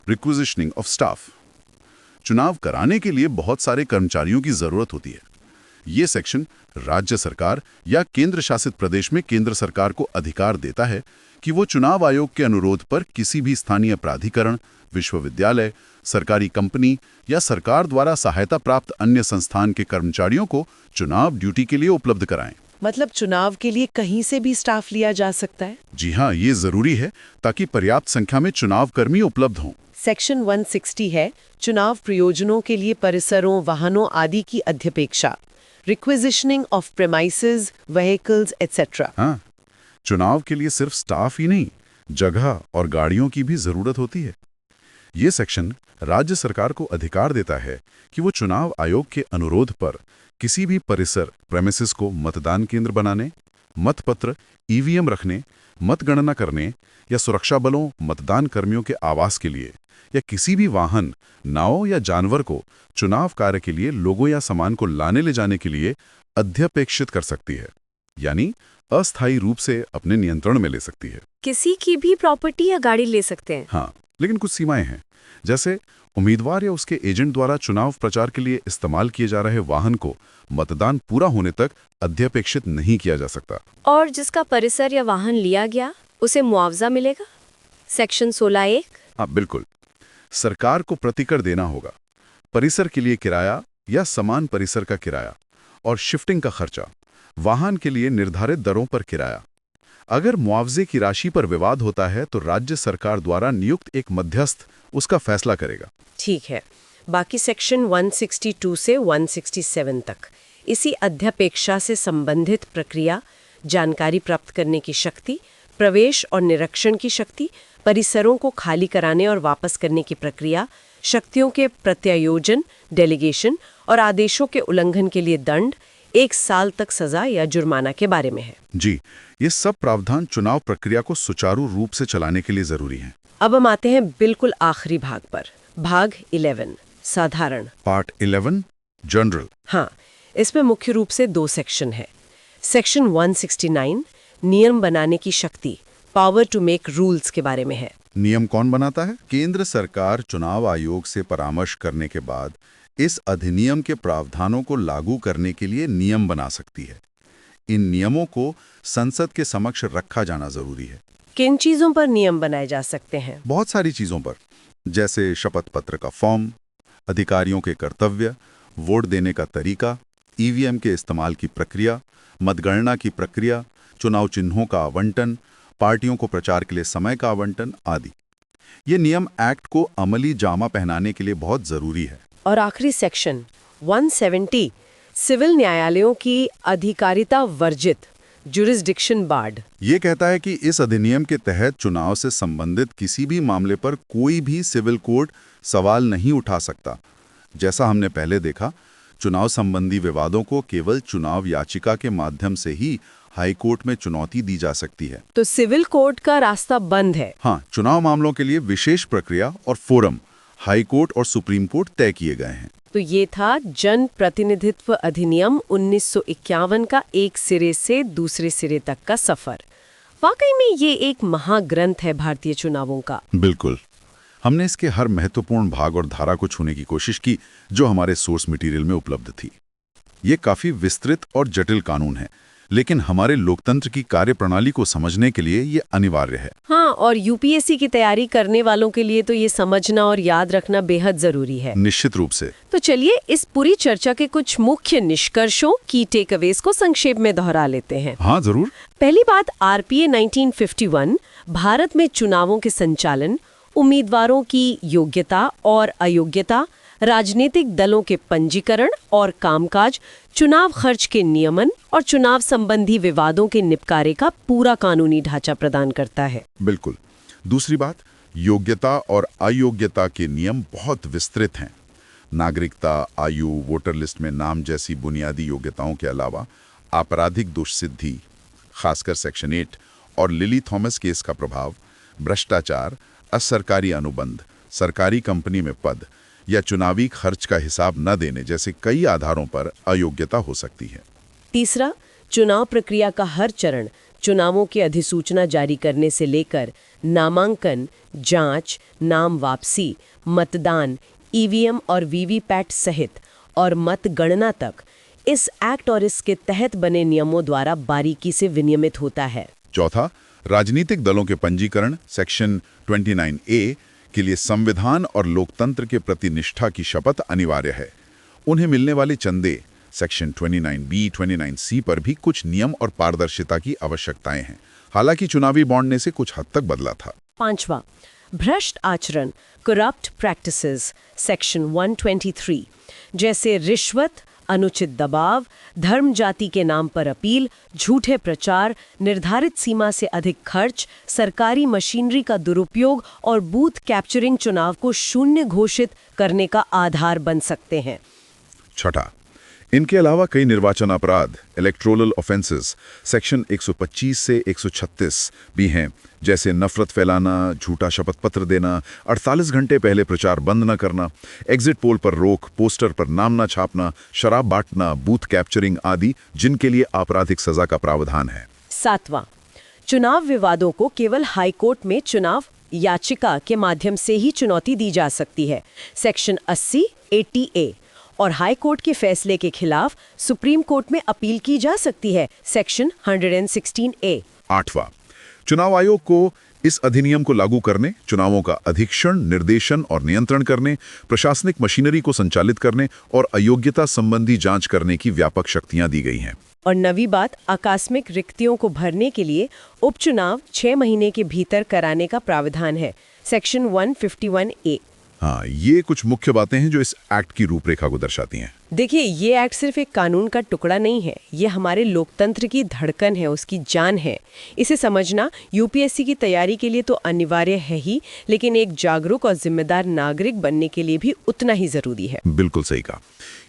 रिक्विजिशनिंग ऑफ स्टाफ। चुनाव कराने के लिए बहुत सारे कर्मचारियों की जरूरत होती है। ये सेक्शन राज्य सरकार या केंद्र शासित प्रदेश में केंद्र सरकार को अधिकार देता है कि वो चुनाव आयोग के अनुरोध पर किसी भी स्थानीय प्राधिकरण, विश्वविद्यालय, सरकारी कंपनी या सरकार द्वारा सहायता प्राप्त अन्य संस्थान के कर्मचारियों को चुनाव ड्यूटी के लिए उपलब्ध कराएं। मतलब चुनाव के लिए कहीं से भी स्टाफ लिया जा सकता है? जी हाँ, ये जरूरी है ताकि पर्याप्त संख्या में चुनाव कर्मी उपलब्ध हों। सेक्शन 160 है चुनाव प्रयोजनों के लिए परिसरों, वाहनों आदि की अध्यपेक्षा, रिक्विजिशनिंग ऑफ प्रेमाइसेस, व्हीकल्स एटसेट्रा। हाँ, चुनाव के लिए सिर्फ स्टाफ ही नहीं, जगह और गाड़ियों की भी जरूरत होती है। ये सेक्शन राज्य सरकार को अधिकार देता है कि वो चुनाव आयोग के अनुरोध पर किसी भी परिसर, प्रेमिसेस को मतदान केंद्र बनाने, मतपत्र, ईवीएम रखने, मतगणना करने या सुरक्षा बलों, मतदान कर्मियों के आवास के लिए या किसी भी वाहन, नाव या जानवर को चुनाव कार्य के लिए लोगों या सामान को लाने ले जाने के लिए अध्यपेक्षित कर सकती है, यानी अस्थायी रूप से अपने नियंत्रण में ले सकती है। किसी की भी प्रॉपर्टी या गाड़ी ले सकते हैं? हाँ, लेकिन कुछ सीमाएं हैं। जैसे उम्मीदवार या उसके एजेंट द्वारा चुनाव प्रचार के लिए इस्तेमाल किए जा रहे वाहन को मतदान पूरा होने तक अध्यपेक्षित नहीं किया जा सकता। और जिसका परिसर या वाहन लिया गया उसे मुआवजा मिलेगा? सेक्शन 16(1)। हाँ, बिल्कुल। सरकार को प्रतिकर देना होगा, परिसर के लिए किराया या समान परिसर का किराया और शिफ्टिंग का खर्चा, वाहन के लिए निर्धारित दरों पर किराया। अगर मुआवजे की राशि पर विवाद होता है तो राज्य सरकार द्वारा नियुक्त एक मध्यस्थ उसका फैसला करेगा। ठीक है, बाकी सेक्शन 162 से 167 तक इसी अध्यपेक्षा से संबंधित प्रक्रिया, जानकारी प्राप्त करने की शक्ति, प्रवेश और निरीक्षण की शक्ति, परिसरों को खाली कराने और वापस करने की प्रक्रिया, शक्तियों के प्रत्यायोजन, डेलीगेशन और आदेशों के उल्लंघन के लिए दंड, 1 साल तक सजा या जुर्माना के बारे में है। जी, ये सब प्रावधान चुनाव प्रक्रिया को सुचारू रूप से चलाने के लिए जरूरी हैं। अब हम आते हैं बिल्कुल आखिरी भाग पर, भाग 11, साधारण। Part 11, general. हाँ, इसमें मुख्य रूप से 2 सेक्शन है। सेक्शन 169 नियम बनाने की शक्ति, पावर टू मेक रूल्स के बारे में है। नियम कौन बनाता है? केंद्र सरकार चुनाव आयोग से परामर्श करने के बाद इस अधिनियम के प्रावधानों को लागू करने के लिए नियम बना सकती है। इन नियमों को संसद के समक्ष रखा जाना जरूरी है। किन चीजों पर नियम बनाए जा सकते हैं? बहुत सारी चीजों पर, जैसे शपथ पत्र का फॉर्म, अधिकारियों के कर्तव्य, वोट देने का तरीका, ईवीएम के इस्तेमाल की प्रक्रिया, मतगणना की प्रक्रिया, चुनाव चिन्हों का आवंटन, पार्टियों को प्रचार के लिए समय का आवंटन आदि। ये नियम एक्ट को अमली जामा पहनाने के लिए बहुत जरूरी है। और आखिरी सेक्शन 170 सिविल न्यायालयों की अधिकारिता वर्जित, जुरिस्डिक्शन बार्ड। ये कहता है कि इस अधिनियम के तहत चुनाव से संबंधित किसी भी मामले पर कोई भी सिविल कोर्ट सवाल नहीं उठा सकता। जैसा हमने पहले देखा, चुनाव संबंधी विवादों को केवल चुनाव याचिका के माध्यम से ही हाई कोर्ट में चुनौती दी जा सकती है। तो सिविल कोर्ट का रास्ता बंद है। हाँ, चुनाव मामलों के लिए विशेष प्रक्रिया और फोरम हाई कोर्ट और सुप्रीम कोर्ट तय किए गए हैं। तो ये था जन प्रतिनिधित्व अधिनियम 1951 का एक सिरे से दूसरे सिरे तक का सफर। वाकई में ये एक महाग्रंथ है भारतीय चुनावों का। बिल्कुल। हमने इसके हर महत्वपूर्ण भाग और धारा को छूने की कोशिश की जो हमारे सोर्स मटेरियल में उपलब्ध थी। ये काफी विस्तृत और जटिल कानून है, लेकिन हमारे लोकतंत्र की कार्यप्रणाली को समझने के लिए ये अनिवार्य है। हाँ, और यूपीएससी की तैयारी करने वालों के लिए तो ये समझना और याद रखना बेहद जरूरी है। निश्चित रूप से। तो चलिए इस पूरी चर्चा के कुछ मुख्य निष्कर्षों की टेकअवेज को संक्षेप में दोहरा लेते हैं। हाँ, जरूर। पहली बात, आरपीए 1951 भारत में चुनावों के संचालन, उम्मीदवारों की योग्यता और अयोग्यता, राजनीतिक दलों के पंजीकरण और कामकाज, चुनाव खर्च के नियमन और चुनाव संबंधी विवादों के निपटारे का पूरा कानूनी ढांचा प्रदान करता है। बिल्कुल। दूसरी बात, योग्यता और अयोग्यता के नियम बहुत विस्तृत हैं। नागरिकता, आयु, वोटर लिस्ट में नाम जैसी बुनियादी योग्यताओं के अलावा आपराधिक दोष सिद्धि, खासकर सेक्शन 8 और लिली थॉमस केस का प्रभाव, भ्रष्टाचार, असरकारी अनुबंध, सरकारी कंपनी में पद या चुनावी खर्च का हिसाब न देने जैसे कई आधारों पर अयोग्यता हो सकती है। तीसरा, चुनाव प्रक्रिया का हर चरण, चुनावों की अधिसूचना जारी करने से लेकर नामांकन, जांच, नाम वापसी, मतदान, ईवीएम और वीवीपैट सहित और मतगणना तक इस एक्ट और इसके तहत बने नियमों द्वारा बारीकी से विनियमित होता है। चौथा, राजनीतिक दलों के पंजीकरण सेक्शन 29A के लिए संविधान और लोकतंत्र के प्रति निष्ठा की शपथ अनिवार्य है। उन्हें मिलने वाले चंदे सेक्शन 29B, 29C पर भी कुछ नियम और पारदर्शिता की आवश्यकताएं हैं। हालांकि चुनावी बॉन्ड ने से कुछ हद तक बदला था। पांचवा, भ्रष्ट आचरण, करप्ट प्रैक्टिसेस सेक्शन 123, जैसे रिश्वत, अनुचित दबाव, धर्म जाति के नाम पर अपील, झूठे प्रचार, निर्धारित सीमा से अधिक खर्च, सरकारी मशीनरी का दुरुपयोग और बूथ कैप्चरिंग चुनाव को शून्य घोषित करने का आधार बन सकते हैं। छठा, इनके अलावा कई निर्वाचन अपराध इलेक्टोरल ऑफेंसेस सेक्शन 125 से 136 भी हैं, जैसे नफरत फैलाना, झूठा शपथ पत्र देना, 48 घंटे पहले प्रचार बंद न करना, एग्जिट पोल पर रोक, पोस्टर पर नाम न छापना, शराब बांटना, बूथ कैप्चरिंग आदि, जिनके लिए आपराधिक सजा का प्रावधान है। सातवां, चुनाव विवादों को केवल हाईकोर्ट में चुनाव याचिका के माध्यम से ही चुनौती दी जा सकती है सेक्शन 80 80A, और हाई कोर्ट के फैसले के खिलाफ सुप्रीम कोर्ट में अपील की जा सकती है सेक्शन 116A। आठवां, चुनाव आयोग को इस अधिनियम को लागू करने, चुनावों का अधीक्षण, निर्देशन और नियंत्रण करने, प्रशासनिक मशीनरी को संचालित करने और अयोग्यता संबंधी जांच करने की व्यापक शक्तियां दी गई हैं। और नवी बात, आकस्मिक रिक्तियों को भरने के लिए उपचुनाव 6 महीने के भीतर कराने का प्रावधान है सेक्शन 151A। हाँ, ये कुछ मुख्य बातें हैं जो इस एक्ट की रूपरेखा को दर्शाती हैं। देखिए, ये एक्ट सिर्फ एक कानून का टुकड़ा नहीं है, ये हमारे लोकतंत्र की धड़कन है, उसकी जान है। इसे समझना यूपीएससी की तैयारी के लिए तो अनिवार्य है ही, लेकिन एक जागरूक और जिम्मेदार नागरिक बनने के लिए भी उतना ही जरूरी है। बिल्कुल सही कहा।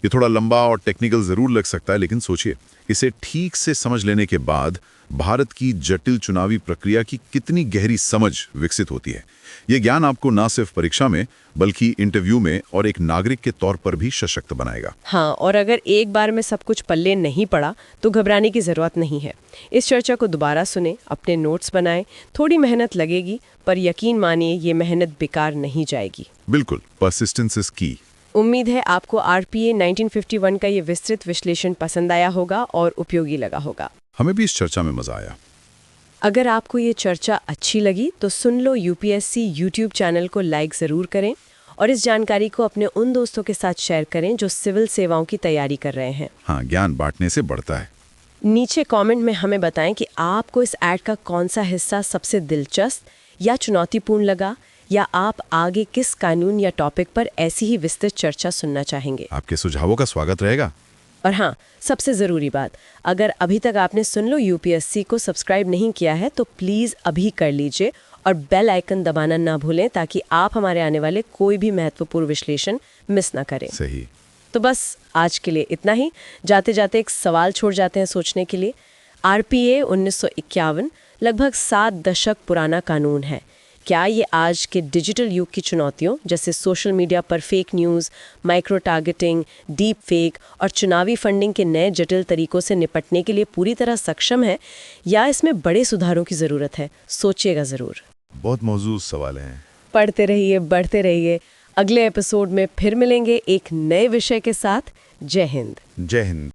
ये थोड़ा लंबा और टेक्निकल जरूर लग सकता है, लेकिन सोचिए, इसे ठीक से समझ लेने के बाद भारत की जटिल चुनावी प्रक्रिया की कितनी गहरी समझ विकसित होती है। ये ज्ञान आपको न सिर्फ परीक्षा में बल्कि इंटरव्यू में और एक नागरिक के तौर पर भी सशक्त बनाएगा। हाँ, और अगर एक बार में सब कुछ पल्ले नहीं पड़ा तो घबराने की जरूरत नहीं है। इस चर्चा को दोबारा सुने, अपने नोट्स बनाएं। थोड़ी मेहनत लगेगी, पर यकीन मानिए ये मेहनत बेकार नहीं जाएगी। बिल्कुल, परसिस्टेंस इज की। उम्मीद है आपको आरपीए 1951 का ये विस्तृत विश्लेषण पसंद आया होगा और उपयोगी लगा होगा। हमें भी इस चर्चा में मजा आया। अगर आपको ये चर्चा अच्छी लगी तो सुन लो यूपीएससी यूट्यूब चैनल को लाइक ज़रूर करें और इस जानकारी को अपने उन दोस्तों के साथ शेयर करें जो सिविल सेवाओं की तैयारी कर रहे हैं। हाँ, ज्ञान बांटने से बढ़ता है। नीचे कमेंट में हमें बताएं कि आपको इस ऐड का कौन सा हिस्सा सबसे दिलचस्प या चुनौतीपूर्ण लगा, या आप आगे किस कानून या टॉपिक पर ऐसी ही विस्तृत चर्चा सुनना चाहेंगे। आपके सुझावों का स्वागत रहेगा। और हाँ, सबसे ज़रूरी बात, अगर अभी तक आपने सुन लो यूपीएससी को सब्सक्राइब नहीं किया है तो प्लीज़ अभी कर लीजिए और बेल आइकन दबाना ना भूलें, ताकि आप हमारे आने वाले कोई भी महत्वपूर्ण विश्लेषण मिस ना करें। सही। तो बस आज के लिए इतना ही। जाते जाते एक सवाल छोड़ जाते हैं सोचने के लिए। आरपीए 1951 लगभग 7 दशक पुराना कानून है। क्या ये आज के डिजिटल युग की चुनौतियों जैसे सोशल मीडिया पर fake news, micro targeting, deep fake और चुनावी फंडिंग के नए जटिल तरीकों से निपटने के लिए पूरी तरह सक्षम है, या इसमें बड़े सुधारों की ज़रूरत है? सोचिएगा ज़रूर। बहुत मौजूद सवाल हैं। पढ़ते रहिए, बढ़ते रहिए। अगले एपिसोड में फिर मिलेंगे एक नए विषय के साथ। जय हिंद। जय हिंद।